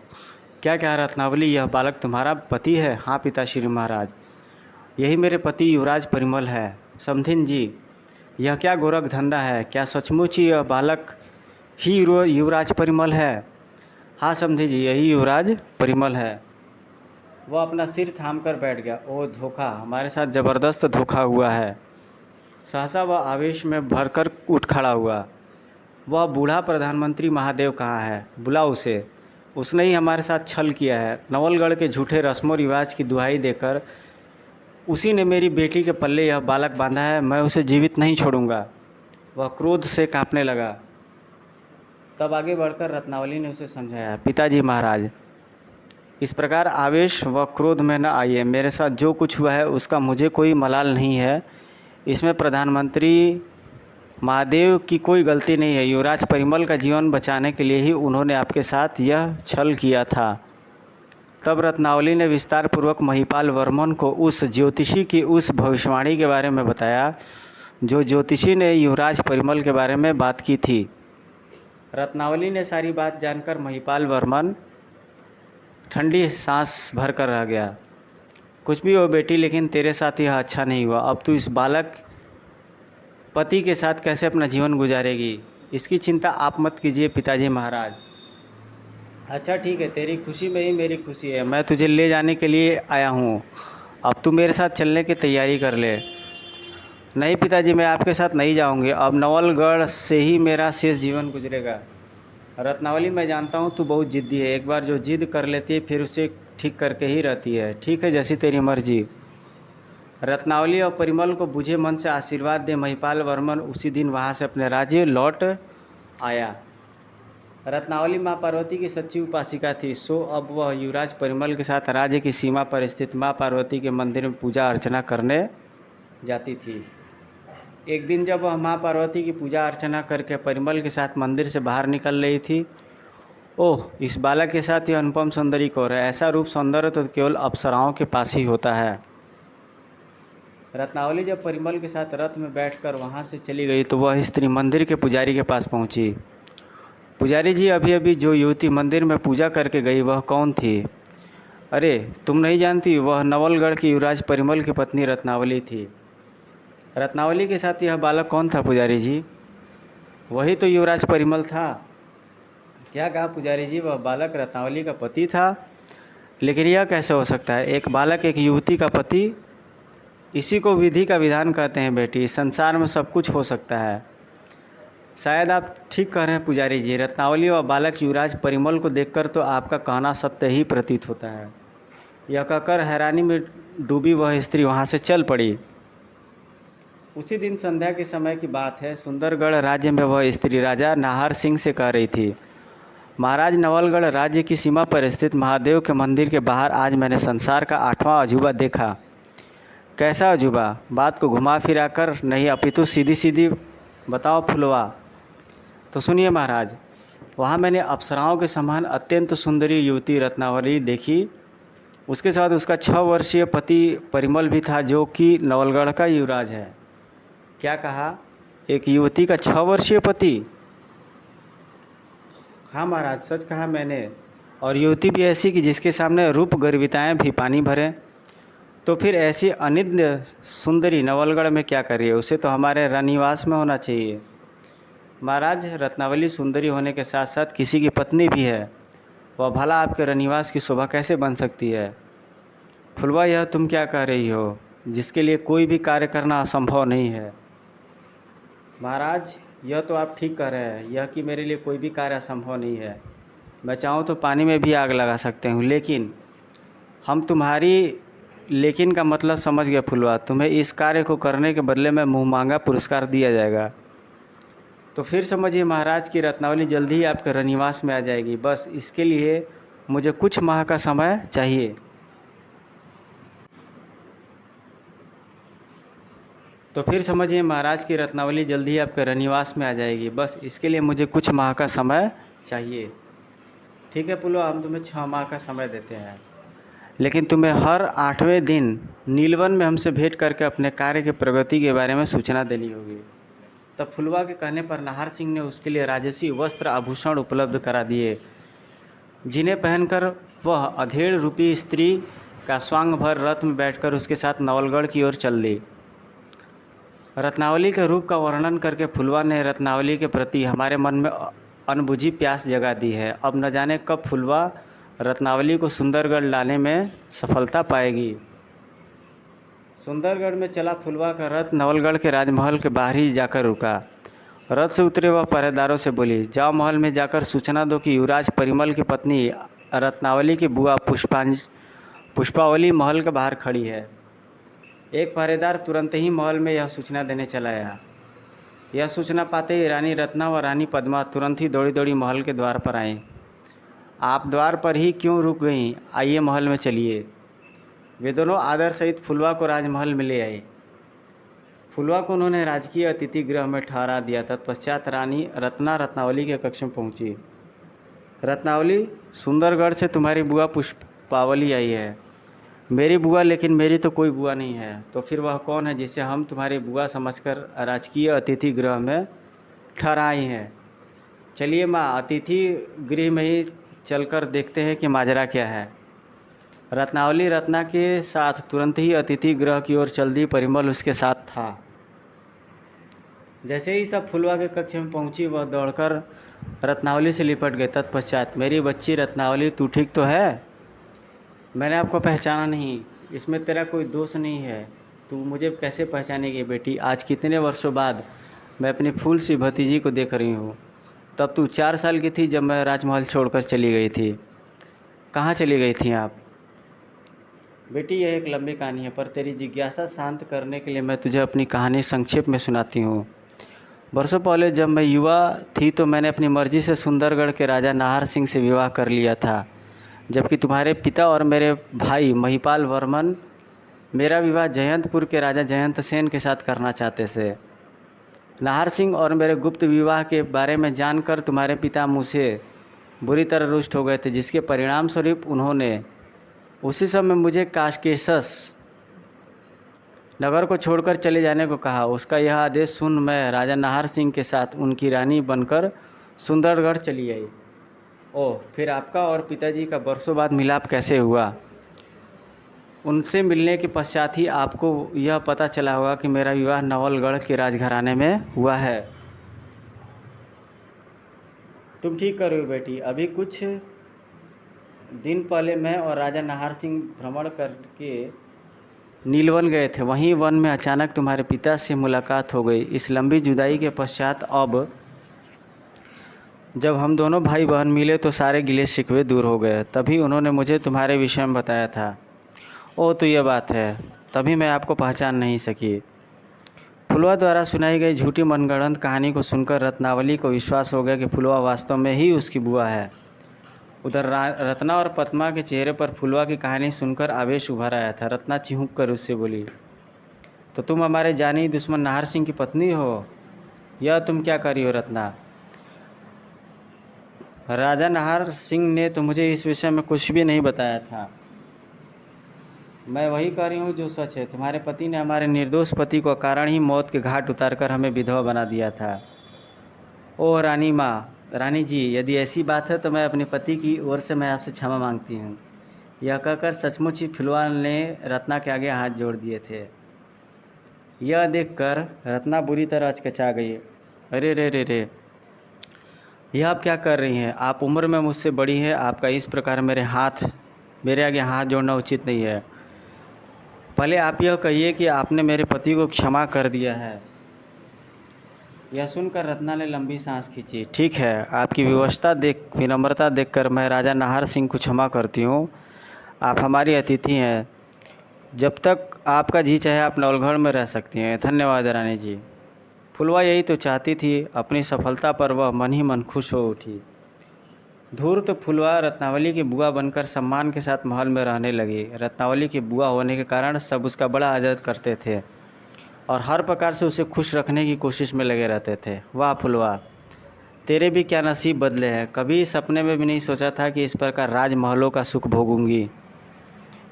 क्या कहा रत्नावली, यह बालक तुम्हारा पति है? हाँ पिताश्री महाराज, यही मेरे पति युवराज परिमल है। समधिन जी, यह क्या गोरख धंधा है? क्या सचमुच ही यह बालक ही युवराज परिमल है? हाँ समधी जी, यही युवराज परिमल है। वह अपना सिर थाम कर बैठ गया। ओह धोखा, हमारे साथ ज़बरदस्त धोखा हुआ है। सहसा वह आवेश में भरकर उठ खड़ा हुआ। वह बूढ़ा प्रधानमंत्री महादेव कहाँ है? बुला उसे, उसने ही हमारे साथ छल किया है। नवलगढ़ के झूठे रस्मों रिवाज की दुहाई देकर उसी ने मेरी बेटी के पल्ले यह बालक बांधा है। मैं उसे जीवित नहीं छोड़ूंगा। वह क्रोध से कांपने लगा। तब आगे बढ़कर रत्नावली ने उसे समझाया, पिताजी महाराज, इस प्रकार आवेश व क्रोध में न आइए। मेरे साथ जो कुछ हुआ है उसका मुझे कोई मलाल नहीं है। इसमें प्रधानमंत्री महादेव की कोई गलती नहीं है। युवराज परिमल का जीवन बचाने के लिए ही उन्होंने आपके साथ यह छल किया था। तब रत्नावली ने विस्तार पूर्वक महिपाल वर्मन को उस ज्योतिषी की उस भविष्यवाणी के बारे में बताया जो ज्योतिषी ने युवराज परिमल के बारे में बात की थी। रत्नावली ने सारी बात जानकर महिपाल वर्मन ठंडी सांस भर कर रह गया। कुछ भी हो बेटी, लेकिन तेरे साथ यह अच्छा नहीं हुआ। अब तू इस बालक पति के साथ कैसे अपना जीवन गुजारेगी, इसकी चिंता आप मत कीजिए पिताजी महाराज। अच्छा ठीक है, तेरी खुशी में ही मेरी खुशी है। मैं तुझे ले जाने के लिए आया हूँ, अब तू मेरे साथ चलने की तैयारी कर ले। नहीं पिताजी, मैं आपके साथ नहीं जाऊँगी। अब नवलगढ़ से ही मेरा शेष जीवन गुजरेगा। रत्नावली, मैं जानता हूँ तू बहुत ज़िद्दी है। एक बार जो जिद कर लेती है फिर उसे ठीक करके ही रहती है। ठीक है, जैसी तेरी मर्जी। रत्नावली और परिमल को बुझे मन से आशीर्वाद दे महिपाल वर्मन उसी दिन वहाँ से अपने राज्य लौट आया। रत्नावली माँ पार्वती की सच्ची उपासिका थी, सो अब वह युवराज परिमल के साथ राज्य की सीमा पर स्थित माँ पार्वती के मंदिर में पूजा अर्चना करने जाती थी। एक दिन जब वह माँ पार्वती की पूजा अर्चना करके परिमल के साथ मंदिर से बाहर निकल रही थी, ओह, इस बालक के साथ यह अनुपम सौंदर्य कौर है। ऐसा रूप सौंदर्य तो केवल अप्सराओं के पास ही होता है। रत्नावली जब परिमल के साथ रथ में बैठकर वहाँ से चली गई तो वह स्त्री मंदिर के पुजारी के पास पहुँची। पुजारी जी, अभी अभी जो युवती मंदिर में पूजा करके गई वह कौन थी? अरे तुम नहीं जानती, वह नवलगढ़ की युवराज परिमल की पत्नी रत्नावली थी। रत्नावली के साथ यह बालक कौन था पुजारी जी? वही तो युवराज परिमल था। क्या कहा पुजारी जी, वह बालक रत्नावली का पति था? लेकिन यह कैसे हो सकता है? एक बालक एक युवती का पति? इसी को विधि का विधान कहते हैं बेटी। संसार में सब कुछ हो सकता है। शायद आप ठीक कह रहे हैं पुजारी जी। रत्नावली व बालक युवराज परिमल को देखकर तो आपका कहना सत्य ही प्रतीत होता है। यह कहकर हैरानी में डूबी वह स्त्री वहाँ से चल पड़ी। उसी दिन संध्या के समय की बात है। सुंदरगढ़ राज्य में वह स्त्री राजा नाहर सिंह से कह रही थी, महाराज, नवलगढ़ राज्य की सीमा पर स्थित महादेव के मंदिर के बाहर आज मैंने संसार का 8वां अजूबा देखा। कैसा अजूबा? बात को घुमा फिरा कर नहीं अपितु सीधी सीधी बताओ फुलवा। तो सुनिए महाराज, वहाँ मैंने अप्सराओं के समान अत्यंत सुंदरी युवती रत्नावली देखी। उसके साथ उसका 6 वर्षीय पति परिमल भी था, जो कि नवलगढ़ का युवराज है। क्या कहा? एक युवती का 6 वर्षीय पति? हाँ महाराज, सच कहा मैंने। और युवती भी ऐसी कि जिसके सामने रूप गर्विताएँ भी पानी भरें। तो फिर ऐसी अनिद्य सुंदरी नवलगढ़ में क्या कर रही है? उसे तो हमारे रानीवास में होना चाहिए। महाराज, रत्नावली सुंदरी होने के साथ साथ किसी की पत्नी भी है। वह भला आपके रानीवास की शोभा कैसे बन सकती है? फुलवा, यह तुम क्या कह रही हो? जिसके लिए कोई भी कार्य करना असंभव नहीं है। महाराज, यह तो आप ठीक कह रहे हैं, यह कि मेरे लिए कोई भी कार्य असंभव नहीं है। मैं चाहूँ तो पानी में भी आग लगा सकते हूँ, लेकिन हम तुम्हारी लेकिन का मतलब समझ गए फुलवा। तुम्हें इस कार्य को करने के बदले में मुँह मांगा पुरस्कार दिया जाएगा। तो फिर समझिए महाराज की रत्नावली जल्दी ही आपके रानीवास में आ जाएगी। बस इसके लिए मुझे कुछ माह का समय चाहिए। तो फिर समझिए महाराज की रत्नावली जल्दी ही आपके रानीवास में आ जाएगी। बस इसके लिए मुझे कुछ माह का समय चाहिए। ठीक है पुलवा, हम तुम्हें 6 माह का समय देते हैं, लेकिन तुम्हें हर 8वें दिन नीलवन में हमसे भेंट करके अपने कार्य की प्रगति के बारे में सूचना देनी होगी। तब फुलवा के कहने पर नाहर सिंह ने उसके लिए राजसी वस्त्र आभूषण उपलब्ध करा दिए, जिन्हें पहनकर वह अधेड़ रूपी स्त्री का स्वांग भर रथ में बैठकर उसके साथ नवलगढ़ की ओर चल दी। रत्नावली के रूप का वर्णन करके फुलवा ने रत्नावली के प्रति हमारे मन में अनबुझी प्यास जगा दी है। अब न जाने कब फुलवा रत्नावली को सुंदरगढ़ लाने में सफलता पाएगी। सुंदरगढ़ में चला फुलवा का रथ नवलगढ़ के राजमहल के बाहर ही जाकर रुका। रथ से उतरे वह पहरेदारों से बोली, जाओ महल में जाकर सूचना दो कि युवराज परिमल की पत्नी रत्नावली की बुआ पुष्पावली महल के बाहर खड़ी है। एक पहरेदार तुरंत ही महल में यह सूचना देने चला आया। यह सूचना पाते ही रानी रत्ना व रानी पद्मा तुरंत ही दौड़ी दौड़ी महल के द्वार पर आईं। आप द्वार पर ही क्यों रुक गईं? आइए महल में चलिए। वे दोनों आदर सहित फुलवा को राजमहल में ले आए। फुलवा को उन्होंने राजकीय अतिथि गृह में ठहरा दिया। तत्पश्चात रानी रत्ना रत्नावली के कक्ष में पहुंची। रत्नावली, सुंदरगढ़ से तुम्हारी बुआ पुष्पावली आई है। मेरी बुआ? लेकिन मेरी तो कोई बुआ नहीं है। तो फिर वह कौन है जिसे हम तुम्हारी बुआ समझकर राजकीय अतिथि गृह में ठहराई हैं? चलिए माँ, अतिथि गृह में ही चलकर देखते हैं कि माजरा क्या है। रत्नावली रत्ना के साथ तुरंत ही अतिथि गृह की ओर चल दी। परिमल उसके साथ था। जैसे ही सब फुलवा के कक्ष में पहुंची, वह दौड़कर रत्नावली से लिपट गए। तत्पश्चात, मेरी बच्ची रत्नावली, तू ठीक तो है? मैंने आपको पहचाना नहीं। इसमें तेरा कोई दोष नहीं है। तू मुझे कैसे पहचानेगी बेटी? आज कितने वर्षों बाद मैं अपनी फूल सी भतीजी को देख रही हूँ। तब तू 4 साल की थी जब मैं राजमहल छोड़कर चली गई थी। कहाँ चली गई थी आप? बेटी, यह एक लंबी कहानी है, पर तेरी जिज्ञासा शांत करने के लिए मैं तुझे अपनी कहानी संक्षेप में सुनाती हूँ। वर्षों पहले जब मैं युवा थी तो मैंने अपनी मर्जी से सुंदरगढ़ के राजा नाहर सिंह से विवाह कर लिया था, जबकि तुम्हारे पिता और मेरे भाई महिपाल वर्मन मेरा विवाह जयंतपुर के राजा जयंत सेन के साथ करना चाहते थे। नाहर सिंह और मेरे गुप्त विवाह के बारे में जानकर तुम्हारे पिता मुझसे बुरी तरह रुष्ट हो गए थे, जिसके परिणाम स्वरूप उन्होंने उसी समय मुझे काशकेशस नगर को छोड़कर चले जाने को कहा। उसका यह आदेश सुन मैं राजा नाहर सिंह के साथ उनकी रानी बनकर सुंदरगढ़ चली आई। ओह, फिर आपका और पिताजी का बरसों बाद मिलाप कैसे हुआ? उनसे मिलने के पश्चात ही आपको यह पता चला होगा कि मेरा विवाह नवलगढ़ के राजघराने में हुआ है। तुम ठीक कर रही हो बेटी। अभी कुछ दिन पहले मैं और राजा नाहर सिंह भ्रमण करके नीलवन गए थे। वहीं वन में अचानक तुम्हारे पिता से मुलाकात हो गई। इस लंबी जुदाई के पश्चात अब जब हम दोनों भाई बहन मिले तो सारे गिले शिकवे दूर हो गए। तभी उन्होंने मुझे तुम्हारे विषय में बताया था। ओह, तो यह बात है, तभी मैं आपको पहचान नहीं सकी। फुलवा द्वारा सुनाई गई झूठी मनगढ़ंत कहानी को सुनकर रत्नावली को विश्वास हो गया कि फुलवा वास्तव में ही उसकी बुआ है। उधर रत्ना और पद्मा के चेहरे पर फुलवा की कहानी सुनकर आवेश उभर आया था। रत्ना चिहुक कर उससे बोली, तो तुम हमारे जानी दुश्मन नाहर सिंह की पत्नी हो? यह तुम क्या कर रही हो रत्ना? राजा नाहर सिंह ने तो मुझे इस विषय में कुछ भी नहीं बताया था। मैं वही कर रही हूँ जो सच है। तुम्हारे पति ने हमारे निर्दोष पति को कारण ही मौत के घाट उतारकर हमें विधवा बना दिया था। ओह रानी माँ, रानी जी, यदि ऐसी बात है तो मैं अपने पति की ओर से मैं आपसे क्षमा मांगती हूँ। यह कहकर सचमुच ही फुलवा ने रत्ना के आगे हाथ जोड़ दिए थे। यह देखकर रत्ना बुरी तरह अचकचा गई। अरे रे रे रे, यह आप क्या कर रही हैं? आप उम्र में मुझसे बड़ी हैं। आपका इस प्रकार मेरे आगे हाथ जोड़ना उचित नहीं है। पहले आप यह कहिए कि आपने मेरे पति को क्षमा कर दिया है। यह सुनकर रत्ना ने लंबी सांस खींची। ठीक है, आपकी विनम्रता देखकर मैं राजा नाहर सिंह को क्षमा करती हूँ। आप हमारी अतिथि हैं। जब तक आपका जी चाहे आप नवलगढ़ में रह सकती हैं। धन्यवाद रानी जी। फुलवा यही तो चाहती थी। अपनी सफलता पर वह मन ही मन खुश हो उठी। धूर्त फुलवा रत्नावली की बुआ बनकर सम्मान के साथ महल में रहने लगी। रत्नावली की बुआ होने के कारण सब उसका बड़ा आदर करते थे और हर प्रकार से उसे खुश रखने की कोशिश में लगे रहते थे। वाह फुलवा, तेरे भी क्या नसीब बदले हैं। कभी सपने में भी नहीं सोचा था कि इस प्रकार राजमहलों का सुख भोगूंगी।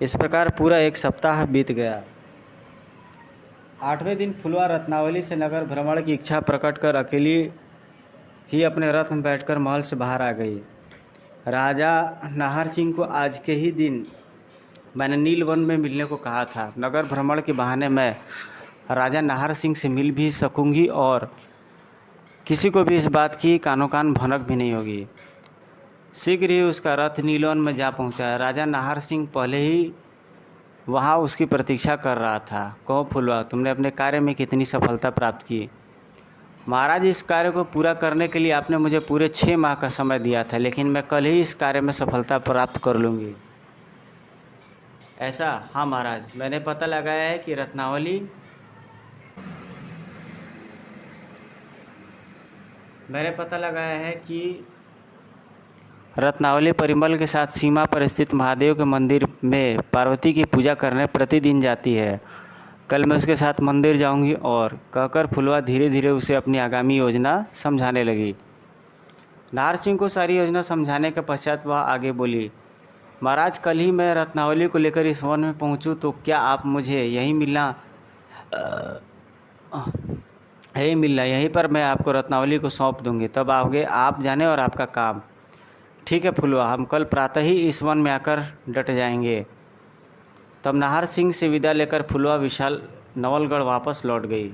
इस प्रकार पूरा एक सप्ताह बीत गया। 8वें दिन फुलवा रत्नावली से नगर भ्रमण की इच्छा प्रकट कर अकेली ही अपने रथ में बैठकर महल से बाहर आ गई। राजा नाहर सिंह को आज के ही दिन मैंने नीलवन में मिलने को कहा था। नगर भ्रमण के बहाने मैं राजा नाहर सिंह से मिल भी सकूंगी और किसी को भी इस बात की कानो कान भनक भी नहीं होगी। शीघ्र ही उसका रथ नीलवन में जा पहुंचा। राजा नाहर सिंह पहले ही वहां उसकी प्रतीक्षा कर रहा था। कहो फुलवा, तुमने अपने कार्य में कितनी सफलता प्राप्त की? महाराज, इस कार्य को पूरा करने के लिए आपने मुझे पूरे 6 माह का समय दिया था, लेकिन मैं कल ही इस कार्य में सफलता प्राप्त कर लूँगी। ऐसा? हाँ महाराज, मैंने पता लगाया है कि रत्नावली परिमल के साथ सीमा पर स्थित महादेव के मंदिर में पार्वती की पूजा करने प्रतिदिन जाती है। कल मैं उसके साथ मंदिर जाऊंगी। और कहकर फुलवा धीरे धीरे उसे अपनी आगामी योजना समझाने लगी। नाहर सिंह को सारी योजना समझाने के पश्चात वह आगे बोली, महाराज, कल ही मैं रत्नावली को लेकर इस वन में पहुंचूं तो क्या आप मुझे यहीं मिलना यहीं पर मैं आपको रत्नावली को सौंप दूंगी। तब आगे आप जाने और आपका काम। ठीक है फुलवा, हम कल प्रातः ही इस वन में आकर डट जाएंगे। तब नाहर सिंह से विदा लेकर फुलवा विशाल नवलगढ़ वापस लौट गई।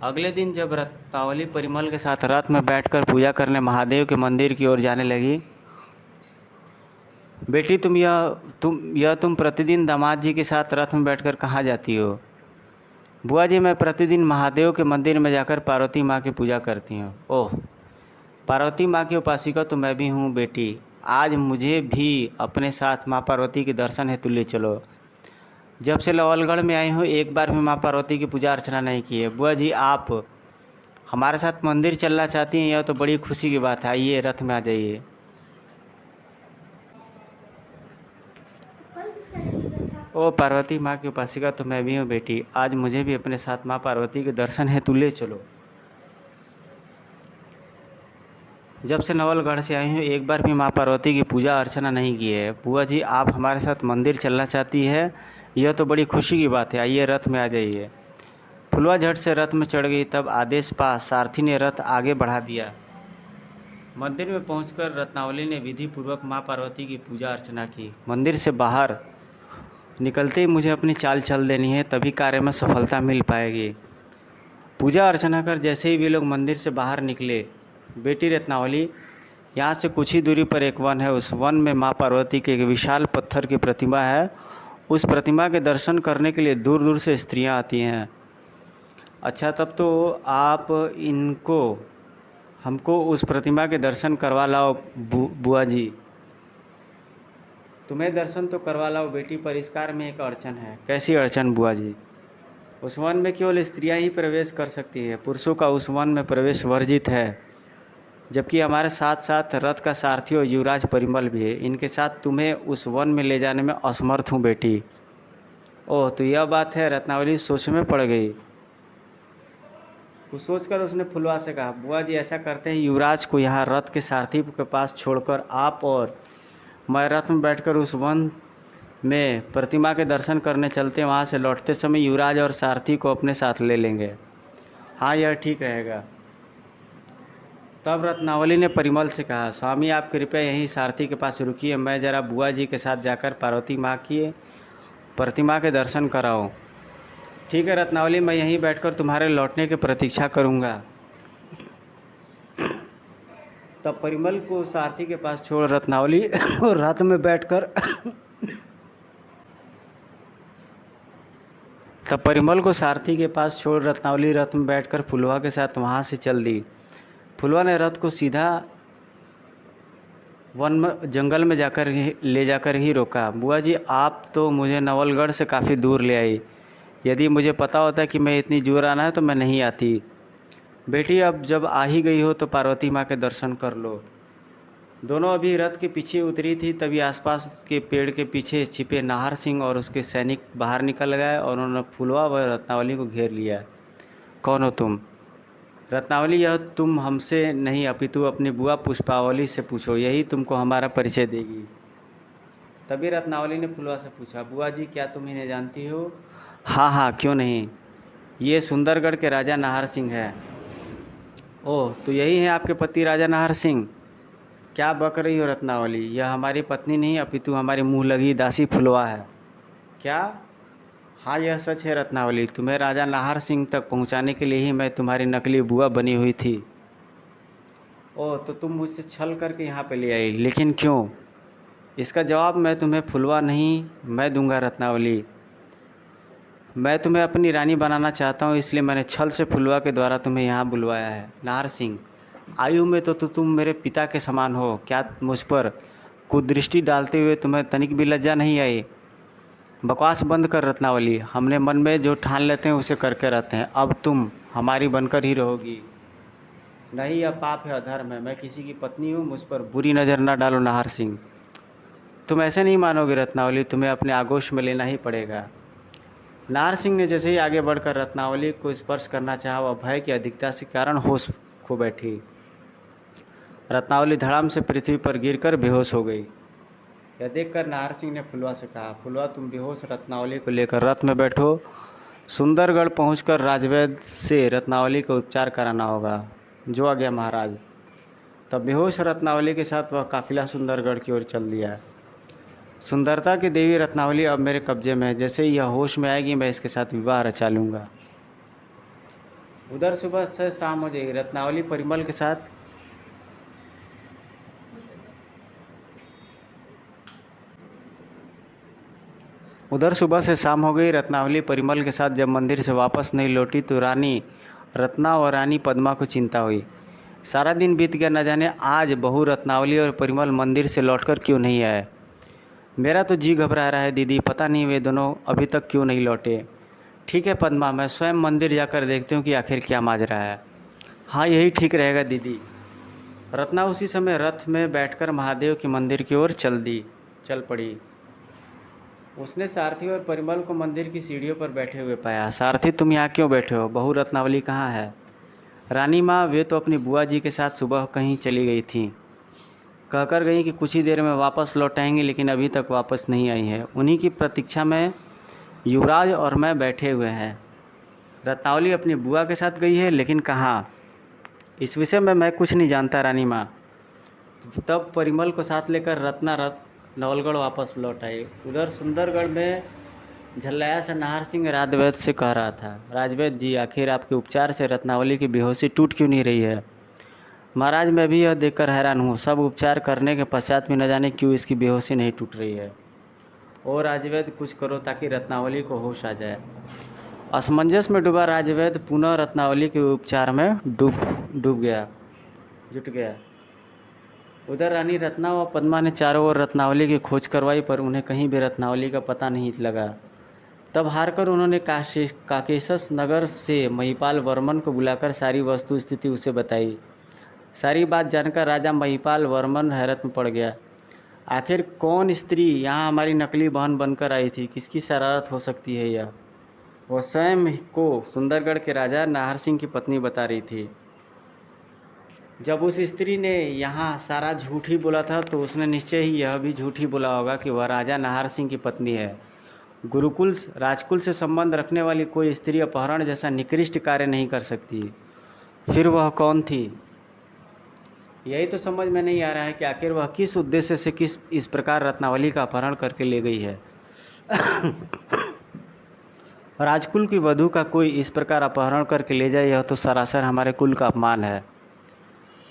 अगले दिन जब रत्नावली परिमल के साथ रथ में बैठकर पूजा करने महादेव के मंदिर की ओर जाने लगी। बेटी, तुम प्रतिदिन दामाद जी के साथ रथ में बैठकर कहाँ जाती हो? बुआ जी, मैं प्रतिदिन महादेव के मंदिर में जाकर पार्वती माँ की पूजा करती हूँ। ओह, पार्वती माँ की उपासिका तो मैं भी हूँ बेटी। आज मुझे भी अपने साथ माँ पार्वती के दर्शन हेतु ले चलो। जब से नवलगढ़ में आई हूँ एक बार भी माँ पार्वती की पूजा अर्चना नहीं की है। बुआ जी, आप हमारे साथ मंदिर चलना चाहती हैं, यह तो बड़ी खुशी की बात है। आइए, रथ में आ जाइए। ओ पार्वती माँ की उपासिका तो मैं भी हूँ बेटी। आज मुझे भी अपने साथ माँ पार्वती के दर्शन हेतु ले चलो। जब से नवलगढ़ से आई हूँ एक बार भी माँ पार्वती की पूजा अर्चना नहीं की है। बुआ जी, आप हमारे साथ मंदिर चलना चाहती है, यह तो बड़ी खुशी की बात है। आइए, रथ में आ जाइए। फुलवा झट से रथ में चढ़ गई। तब आदेश पा सारथी ने रथ आगे बढ़ा दिया। मंदिर में पहुंचकर रत्नावली ने विधि पूर्वक माँ पार्वती की पूजा अर्चना की। मंदिर से बाहर निकलते ही मुझे अपनी चाल चल देनी है, तभी कार्य में सफलता मिल पाएगी। पूजा अर्चना कर जैसे ही वे लोग मंदिर से बाहर निकले, बेटी रत्नावली, यहाँ से कुछ ही दूरी पर एक वन है। उस वन में माँ पार्वती की एक विशाल पत्थर की प्रतिमा है। उस प्रतिमा के दर्शन करने के लिए दूर दूर से स्त्रियां आती हैं। अच्छा, तब तो आप इनको हमको उस प्रतिमा के दर्शन करवा लाओ बुआ जी। तुम्हें दर्शन तो करवा लाओ बेटी, पर इस कार्य में एक अड़चन है। कैसी अड़चन बुआ जी? उस वन में केवल स्त्रियां ही प्रवेश कर सकती हैं, पुरुषों का उस वन में प्रवेश वर्जित है। जबकि हमारे साथ साथ रथ का सारथी और युवराज परिमल भी है, इनके साथ तुम्हें उस वन में ले जाने में असमर्थ हूँ बेटी। ओह, तो यह बात है। रत्नावली सोच में पड़ गई। कुछ सोचकर उसने फुलवा से कहा, बुआ जी ऐसा करते हैं, युवराज को यहाँ रथ के सारथी के पास छोड़कर आप और मैं रथ में बैठकर उस वन में प्रतिमा के दर्शन करने चलते हैं। वहाँ से लौटते समय युवराज और सारथी को अपने साथ ले लेंगे। हाँ, यह ठीक रहेगा। तब रत्नावली ने परिमल से कहा, स्वामी आप कृपया यहीं सारथी के पास रुकिए, मैं ज़रा बुआ जी के साथ जाकर पार्वती माँ की प्रतिमा के दर्शन कराऊं। ठीक है रत्नावली, मैं यहीं बैठकर तुम्हारे लौटने की प्रतीक्षा करूंगा। तब परिमल को सारथी के पास छोड़ रत्नावली रथ में बैठकर तब परिमल को सारथी के पास छोड़ रत्नावली रथ में बैठकर फुलवा के साथ वहाँ से चल दी। फुलवा ने रथ को सीधा वन में जंगल में ले जाकर ही रोका। बुआ जी आप तो मुझे नवलगढ़ से काफ़ी दूर ले आई। यदि मुझे पता होता कि मैं इतनी दूर आना है तो मैं नहीं आती। बेटी अब जब आ ही गई हो तो पार्वती माँ के दर्शन कर लो। दोनों अभी रथ के पीछे उतरी थी, तभी आसपास के पेड़ के पीछे छिपे नाहर सिंह और उसके सैनिक बाहर निकल गए और उन्होंने फुलवा व रत्नावली को घेर लिया। कौन हो तुम? रत्नावली, यह तुम हमसे नहीं अपितु अपनी बुआ पुष्पावली से पूछो, यही तुमको हमारा परिचय देगी। तभी रत्नावली ने फुलवा से पूछा, बुआ जी क्या तुम इन्हें जानती हो? हाँ हाँ, क्यों नहीं, ये सुंदरगढ़ के राजा नाहर सिंह है। ओह, तो यही है आपके पति राजा नाहर सिंह? क्या बक रही हो रत्नावली, यह हमारी पत्नी नहीं अपितु हमारी मुँह लगी दासी फुलवा है। क्या? हाँ यह सच है रत्नावली, तुम्हें राजा नाहर सिंह तक पहुंचाने के लिए ही मैं तुम्हारी नकली बुआ बनी हुई थी। ओह, तो तुम मुझसे छल करके यहाँ पे ले आई, लेकिन क्यों? इसका जवाब मैं तुम्हें फुलवा नहीं मैं दूंगा रत्नावली। मैं तुम्हें अपनी रानी बनाना चाहता हूँ, इसलिए मैंने छल से फुलवा के द्वारा तुम्हें यहाँ बुलवाया है। नाहर सिंह, आयु में तो तुम मेरे पिता के समान हो, क्या मुझ पर कुदृष्टि डालते हुए तुम्हें तनिक भी लज्जा नहीं आई? बकवास बंद कर रत्नावली, हमने मन में जो ठान लेते हैं उसे करके रहते हैं। अब तुम हमारी बनकर ही रहोगी। नहीं, यह पाप है, अधर्म है। मैं किसी की पत्नी हूँ, मुझ पर बुरी नज़र न डालो नाहर सिंह। तुम ऐसे नहीं मानोगे रत्नावली, तुम्हें अपने आगोश में लेना ही पड़ेगा। नाहर सिंह ने जैसे ही आगे बढ़कर रत्नावली को स्पर्श करना चाहा, वह भय की अधिकता के कारण होश खो बैठी। रत्नावली धड़ाम से पृथ्वी पर गिरकर बेहोश हो गई। यह देखकर नाहर सिंह ने फुलवा से कहा, फुलवा तुम बेहोश रत्नावली को लेकर रथ में बैठो, सुंदरगढ़ पहुंचकर राजवैद्य से रत्नावली का उपचार कराना होगा। जो आ गया महाराज। तब बेहोश रत्नावली के साथ वह काफिला सुंदरगढ़ की ओर चल दिया। सुंदरता की देवी रत्नावली अब मेरे कब्जे में है, जैसे ही यह होश में आएगी मैं इसके साथ विवाह रचा लूँगा। उधर सुबह से शाम हो जाएगी। रत्नावली परिमल के साथ उधर सुबह से शाम हो गई। रत्नावली परिमल के साथ जब मंदिर से वापस नहीं लौटी तो रानी रत्ना और रानी पद्मा को चिंता हुई। सारा दिन बीत गया, न जाने आज बहू रत्नावली और परिमल मंदिर से लौटकर क्यों नहीं आए। मेरा तो जी घबरा रहा है दीदी, पता नहीं वे दोनों अभी तक क्यों नहीं लौटे। ठीक है पद्मा, मैं स्वयं मंदिर जाकर देखती हूँ कि आखिर क्या माजरा है। हाँ यही ठीक रहेगा दीदी। रत्ना उसी समय रथ में बैठकर महादेव के मंदिर की ओर चल पड़ी। उसने सारथी और परिमल को मंदिर की सीढ़ियों पर बैठे हुए पाया। सारथी, तुम यहाँ क्यों बैठे हो? बहू रत्नावली कहाँ है? रानी माँ, वे तो अपनी बुआ जी के साथ सुबह कहीं चली गई थीं। कहकर गई कि कुछ ही देर में वापस लौट आएंगी, लेकिन अभी तक वापस नहीं आई हैं। उन्हीं की प्रतीक्षा में युवराज और मैं बैठे हुए हैं। रत्नावली अपनी बुआ के साथ गई है, लेकिन कहाँ? इस विषय में मैं कुछ नहीं जानता रानी माँ। तब परिमल को साथ लेकर रत्ना नवलगढ़ वापस लौट आई। उधर सुंदरगढ़ में झल्लाया सा नाहर सिंह राजवैद्य से कह रहा था, राजवैद्य जी आखिर आपके उपचार से रत्नावली की बेहोशी टूट क्यों नहीं रही है? महाराज, मैं भी यह देखकर हैरान हूँ, सब उपचार करने के पश्चात भी न जाने क्यों इसकी बेहोशी नहीं टूट रही है। ओ राजवैद्य कुछ करो ताकि रत्नावली को होश आ जाए। असमंजस में डूबा राजवैद्य पुनः रत्नावली के उपचार में जुट गया। उधर रानी रत्ना व पद्मा ने चारों ओर रत्नावली की खोज करवाई, पर उन्हें कहीं भी रत्नावली का पता नहीं लगा। तब हारकर उन्होंने काकेशस नगर से महिपाल वर्मन को बुलाकर सारी वस्तु स्थिति उसे बताई। सारी बात जानकर राजा महिपाल वर्मन हैरत में पड़ गया। आखिर कौन स्त्री यहाँ हमारी नकली बहन बनकर आई थी? किसकी शरारत हो सकती है यह? वह स्वयं को सुंदरगढ़ के राजा नाहर सिंह की पत्नी बता रही थी। जब उस स्त्री ने यहाँ सारा झूठ ही बोला था तो उसने निश्चय ही यह भी झूठ ही बोला होगा कि वह राजा नाहर सिंह की पत्नी है। राजकुल से संबंध रखने वाली कोई स्त्री अपहरण जैसा निकृष्ट कार्य नहीं कर सकती। फिर वह कौन थी? यही तो समझ में नहीं आ रहा है कि आखिर वह किस उद्देश्य से इस प्रकार रत्नावली का अपहरण करके ले गई है। राजकुल की वधू का कोई इस प्रकार अपहरण करके ले जाए, यह तो सरासर हमारे कुल का अपमान है।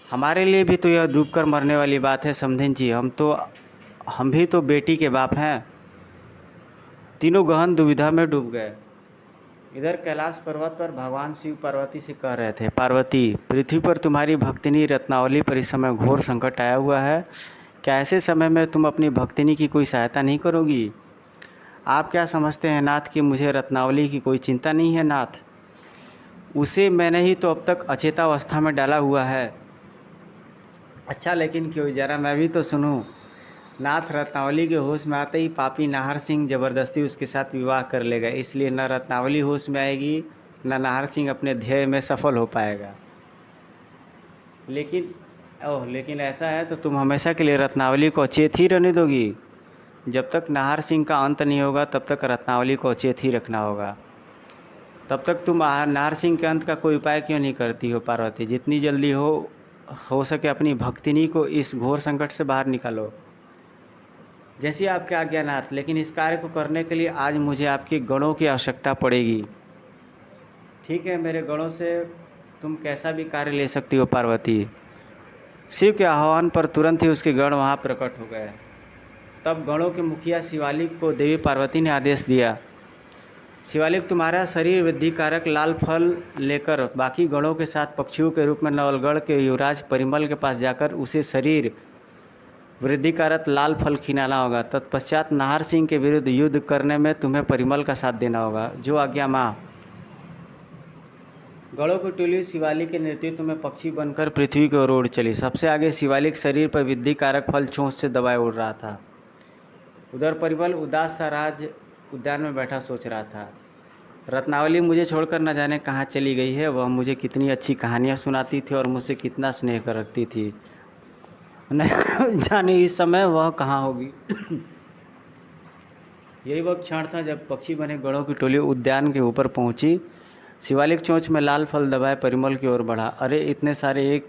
हमारे लिए भी तो यह डूबकर मरने वाली बात है समधिन जी। हम भी तो बेटी के बाप हैं। तीनों गहन दुविधा में डूब गए। इधर कैलाश पर्वत पर भगवान शिव पार्वती से कह रहे थे, पार्वती, पृथ्वी पर तुम्हारी भक्तिनी रत्नावली पर इस समय घोर संकट आया हुआ है। क्या ऐसे समय में तुम अपनी भक्तिनी की कोई सहायता नहीं करोगी? आप क्या समझते हैं नाथ कि मुझे रत्नावली की कोई चिंता नहीं है? नाथ, उसे मैंने ही तो अब तक अचेतावस्था में डाला हुआ है। अच्छा, लेकिन क्यों, जरा मैं भी तो सुनूं। नाथ, रत्नावली के होश में आते ही पापी नाहर सिंह ज़बरदस्ती उसके साथ विवाह कर लेगा, इसलिए न रत्नावली होश में आएगी न नाहर सिंह अपने ध्येय में सफल हो पाएगा। लेकिन ऐसा है तो तुम हमेशा के लिए रत्नावली को अचेत ही रहने दोगी? जब तक नाहर सिंह का अंत नहीं होगा तब तक रत्नावली को अचेत ही रखना होगा। तब तक तुम नाहर सिंह के अंत का कोई उपाय क्यों नहीं करती हो पार्वती? जितनी जल्दी हो सके अपनी भक्तिनी को इस घोर संकट से बाहर निकालो। जैसी आपके आज्ञा नाथ, लेकिन इस कार्य को करने के लिए आज मुझे आपके गणों की आवश्यकता पड़ेगी। ठीक है, मेरे गणों से तुम कैसा भी कार्य ले सकती हो पार्वती। शिव के आह्वान पर तुरंत ही उसके गण वहाँ प्रकट हो गए। तब गणों के मुखिया शिवालिक को देवी पार्वती ने आदेश दिया, शिवालिक, तुम्हारा शरीर वृद्धि कारक लाल फल लेकर बाकी गणों के साथ पक्षियों के रूप में नवलगढ़ के युवराज परिमल के पास जाकर उसे शरीर वृद्धि कारक लाल फल खिलाना होगा। तत्पश्चात नाहर सिंह के विरुद्ध युद्ध करने में तुम्हें परिमल का साथ देना होगा। जो आज्ञा माँ। गणों की टोली शिवालिक के नेतृत्व में पक्षी बनकर पृथ्वी की ओर उड़ चली। सबसे आगे शिवालिक शरीर पर वृद्धि कारक फल चोंच से दबाए उड़ रहा था। उधर परिमल उदास सा राज उद्यान में बैठा सोच रहा था, रत्नावली मुझे छोड़कर न जाने कहाँ चली गई है। वह मुझे कितनी अच्छी कहानियाँ सुनाती थी और मुझसे कितना स्नेह कर रखती थी, न जाने इस समय वह कहाँ होगी। यही वह क्षण था जब पक्षी बने गणों की टोली उद्यान के ऊपर पहुंची। शिवालिक चोंच में लाल फल दबाए परिमल की ओर बढ़ा। अरे, इतने सारे एक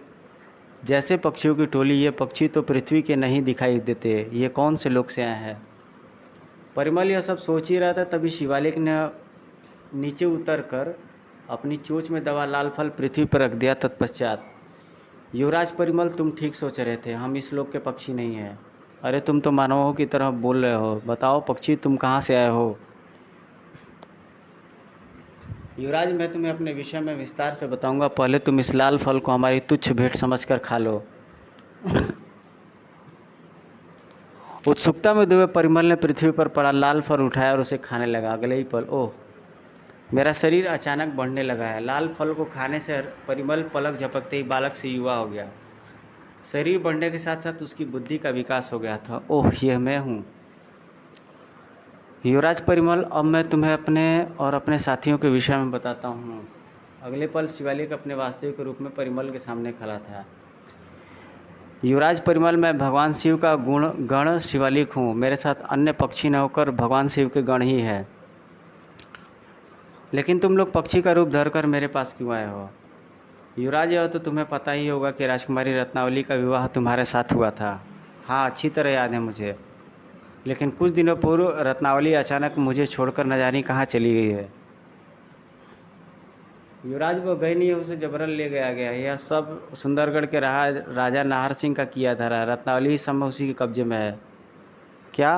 जैसे पक्षियों की टोली! ये पक्षी तो पृथ्वी के नहीं दिखाई देते, ये कौन से लोग से आए हैं? परिमल यह सब सोच ही रहा था, तभी शिवालिक ने नीचे उतरकर अपनी चोंच में दबा लाल फल पृथ्वी पर रख दिया। तत्पश्चात, युवराज परिमल, तुम ठीक सोच रहे थे, हम इस लोक के पक्षी नहीं हैं। अरे, तुम तो मानवों की तरह बोल रहे हो। बताओ पक्षी, तुम कहाँ से आए हो? युवराज, मैं तुम्हें अपने विषय में विस्तार से बताऊंगा, पहले तुम इस लाल फल को हमारी तुच्छ भेंट समझकर खा लो। उत्सुकता में डूबे परिमल ने पृथ्वी पर पड़ा लाल फल उठाया और उसे खाने लगा। अगले ही पल, ओह, मेरा शरीर अचानक बढ़ने लगा है। लाल फल को खाने से परिमल पलक झपकते ही बालक से युवा हो गया। शरीर बढ़ने के साथ साथ उसकी बुद्धि का विकास हो गया था। ओह, यह मैं हूँ। युवराज परिमल, अब मैं तुम्हें अपने और अपने साथियों के विषय में बताता हूँ। अगले पल शिवालिक अपने वास्तविक रूप में परिमल के सामने खड़ा था। युवराज परिमल, मैं भगवान शिव का गण शिवालिक हूँ। मेरे साथ अन्य पक्षी न होकर भगवान शिव के गण ही है। लेकिन तुम लोग पक्षी का रूप धरकर मेरे पास क्यों आए हो? युवराज, यह तो तुम्हें पता ही होगा कि राजकुमारी रत्नावली का विवाह तुम्हारे साथ हुआ था। हाँ, अच्छी तरह याद है मुझे। लेकिन कुछ दिनों पूर्व रत्नावली अचानक मुझे छोड़कर न जाने कहाँ चली गई है। युवराज, वो गई नहीं है, उसे जबरन ले गया गया। यह सब सुंदरगढ़ के राजा नाहर सिंह का किया धरा। रत्नावली इस समय उसी के कब्जे में है। क्या?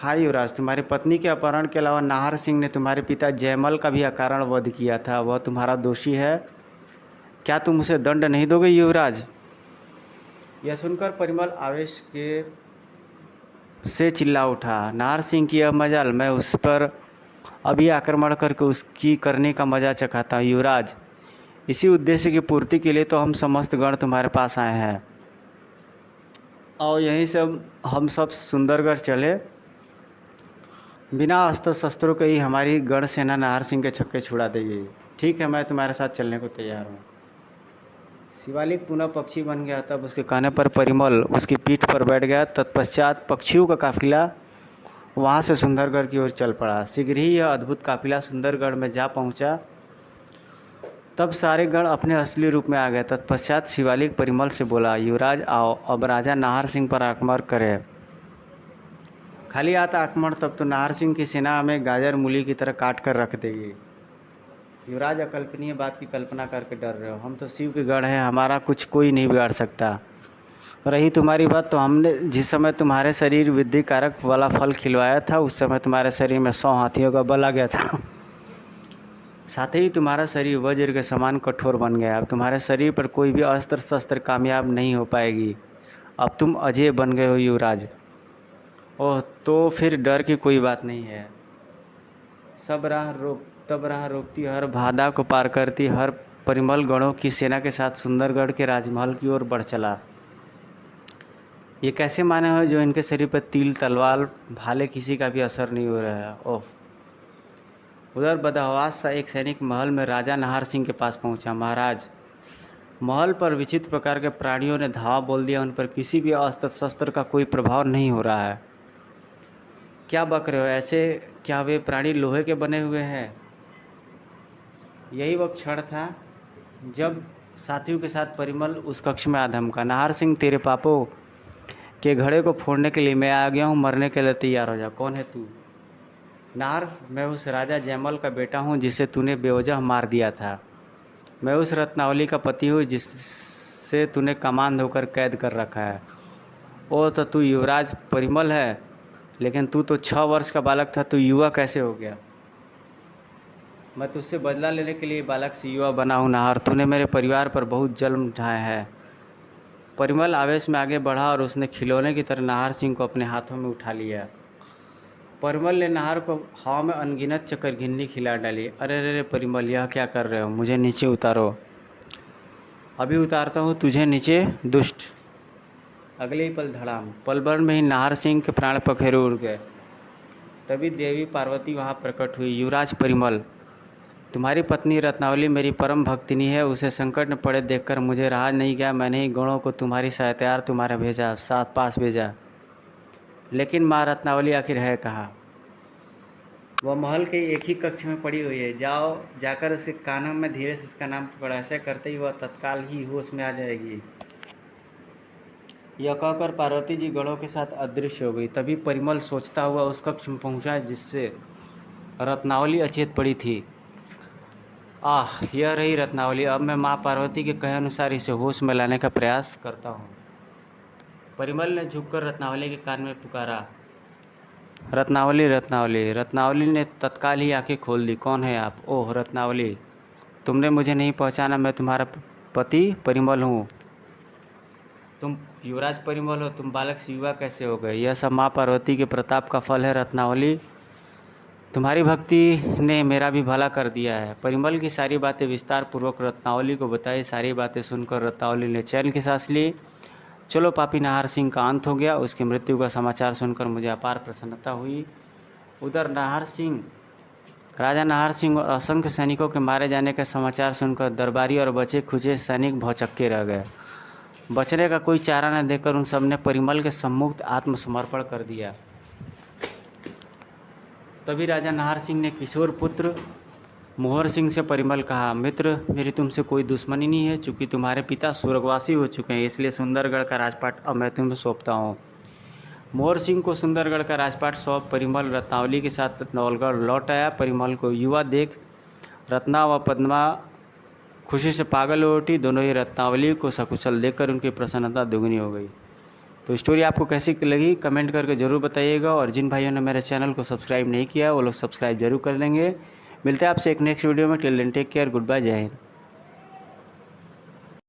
हाँ युवराज, तुम्हारी पत्नी के अपहरण के अलावा नाहर सिंह ने तुम्हारे पिता जयमल का भी अकारण वध किया था। वह तुम्हारा दोषी है। क्या तुम उसे दंड नहीं दोगे युवराज? यह सुनकर परिमल आवेश के से चिल्ला उठा, नाहर सिंह की यह मजाल, मैं उस पर अभी आक्रमण करके उसकी करने का मजा चखाता हूँ युवराज। इसी उद्देश्य की पूर्ति के लिए तो हम समस्त गण तुम्हारे पास आए हैं। और यहीं से हम सब सुंदरगढ़ चले। बिना अस्त्र शस्त्रों के ही हमारी गण सेना नाहर सिंह के छक्के छुड़ा देगी। ठीक है, मैं तुम्हारे साथ चलने को तैयार हूँ। शिवालिक पुनः पक्षी बन गया। तब उसके कहने पर परिमल उसकी पीठ पर बैठ गया। तत्पश्चात पक्षियों का काफिला वहाँ से सुंदरगढ़ की ओर चल पड़ा। शीघ्र ही यह अद्भुत काफिला सुंदरगढ़ में जा पहुँचा। तब सारे गण अपने असली रूप में आ गए। तत्पश्चात शिवालिक परिमल से बोला, युवराज आओ, अब राजा नाहर सिंह पर आक्रमण करें। खाली आता आक्रमण तब तो नाहर सिंह की सेना हमें गाजर मूली की तरह काट कर रख देगी। युवराज, अकल्पनीय बात की कल्पना करके डर रहे हो। हम तो शिव के गढ़ हैं, हमारा कुछ कोई नहीं बिगाड़ सकता। रही तुम्हारी बात, तो हमने जिस समय तुम्हारे शरीर विद्धि कारक वाला फल खिलवाया था, उस समय तुम्हारे शरीर में 100 हाथियों का बल आ गया था। साथ ही तुम्हारा शरीर वज्र के समान कठोर बन गया। अब तुम्हारे शरीर पर कोई भी अस्त्र शस्त्र कामयाब नहीं हो पाएगी। अब तुम अजय बन गए हो युवराज। ओह, तो फिर डर की कोई बात नहीं है। तब राह रोकती हर बाधा को पार करती हर परिमल गणों की सेना के साथ सुंदरगढ़ के राजमहल की ओर बढ़ चला। ये कैसे माने हो जो इनके शरीर पर तील तलवार भाले किसी का भी असर नहीं हो रहा है। ओह। उधर बदहवास सा एक सैनिक महल में राजा नाहर सिंह के पास पहुंचा। महाराज, महल पर विचित्र प्रकार के प्राणियों ने धावा बोल दिया। उन पर किसी भी अस्त्र शस्त्र का कोई प्रभाव नहीं हो रहा है। क्या बक रहे हो? ऐसे क्या वे प्राणी लोहे के बने हुए हैं? यही वह क्षण था जब साथियों के साथ परिमल उस कक्ष में आ धमका, नाहर सिंह, तेरे पापों के घड़े को फोड़ने के लिए मैं आ गया हूँ। मरने के लिए तैयार हो जा। कौन है तू? नाहर, मैं उस राजा जयमल का बेटा हूँ जिसे तूने बेवजह मार दिया था। मैं उस रत्नावली का पति हूँ जिससे तूने कमान धोकर कैद कर रखा है। ओ, तो तू युवराज परिमल है, लेकिन तू तो 6 वर्ष का बालक था। तू युवा कैसे हो गया? मैं तुझसे बदला लेने के लिए बालक से युवा बना हूँ नाहर। तूने मेरे परिवार पर बहुत जुल्म ढाया है। परिमल आवेश में आगे बढ़ा और उसने खिलौने की तरह नाहर सिंह को अपने हाथों में उठा लिया। परिमल ने नाहर को हवा में अनगिनत चक्कर घिन्नी खिला डाली। अरे रे परिमल, यह क्या कर रहे हो? मुझे नीचे उतारो। अभी उतारता हूँ तुझे नीचे, दुष्ट। अगले ही पल धड़ाम, पल भर में ही नाहर सिंह के प्राण पखेरु उड़ गए। तभी देवी पार्वती वहाँ प्रकट हुई। युवराज परिमल, तुम्हारी पत्नी रत्नावली मेरी परम भक्तिनी है। उसे संकट में पड़े देखकर मुझे रहा नहीं गया। मैंने ही गणों को तुम्हारी सहायता तुम्हारे भेजा, साथ पास भेजा। लेकिन माँ रत्नावली आखिर है कहाँ? वह महल के एक ही कक्ष में पड़ी हुई है। जाओ, जाकर उसके कानों में धीरे से उसका नाम पकड़ो। ऐसे करते ही वह तत्काल ही होश में आ जाएगी। यह कहकर पार्वती जी गणों के साथ अदृश्य हो गई। तभी परिमल सोचता हुआ उस कक्ष में पहुंचा जिससे रत्नावली अचेत पड़ी थी। आह, यह रही रत्नावली। अब मैं माँ पार्वती के कहे अनुसार इसे होश में लाने का प्रयास करता हूँ। परिमल ने झुककर रत्नावली के कान में पुकारा, रत्नावली, रत्नावली। रत्नावली ने तत्काल ही आंखें खोल दी। कौन है आप? ओह रत्नावली, तुमने मुझे नहीं पहचाना। मैं तुम्हारा पति परिमल हूँ। तुम युवराज परिमल हो। तुम बालक से युवा कैसे हो गए? यह सब माँ पार्वती के प्रताप का फल है रत्नावली। तुम्हारी भक्ति ने मेरा भी भला कर दिया है। परिमल की सारी बातें विस्तार पूर्वक रत्नावली को बताई। सारी बातें सुनकर रत्नावली ने चैन की सांस ली। चलो, पापी नाहर सिंह का अंत हो गया। उसकी मृत्यु का समाचार सुनकर मुझे अपार प्रसन्नता हुई। उधर राजा नाहर सिंह और असंख्य सैनिकों के मारे जाने का समाचार सुनकर दरबारी और बचे खुचे सैनिक भौचक्के रह गए। बचने का कोई चारा न देकर उन सब ने परिमल के सम्मुख आत्मसमर्पण कर दिया। तभी राजा नाहर सिंह ने किशोर पुत्र मोहर सिंह से परिमल कहा, मित्र, मेरी तुमसे कोई दुश्मनी नहीं है। चूँकि तुम्हारे पिता स्वर्गवासी हो चुके हैं, इसलिए सुंदरगढ़ का राजपाट अब मैं तुम्हें सौंपता हूँ। मोहर सिंह को सुंदरगढ़ का राजपाट सौंप परिमल रत्नावली के साथ नवलगढ़ लौट आया। परिमल को युवा देख रत्ना व पद्मा खुशी से पागल हो उठी। दोनों ही रत्नावली को सकुशल देखकर उनकी प्रसन्नता दुगनी हो गई। तो स्टोरी आपको कैसी लगी कमेंट करके ज़रूर बताइएगा, और जिन भाइयों ने मेरे चैनल को सब्सक्राइब नहीं किया वो लोग सब्सक्राइब जरूर कर लेंगे। मिलते हैं आपसे एक नेक्स्ट वीडियो में। Till then take care, good bye, जय हिंद।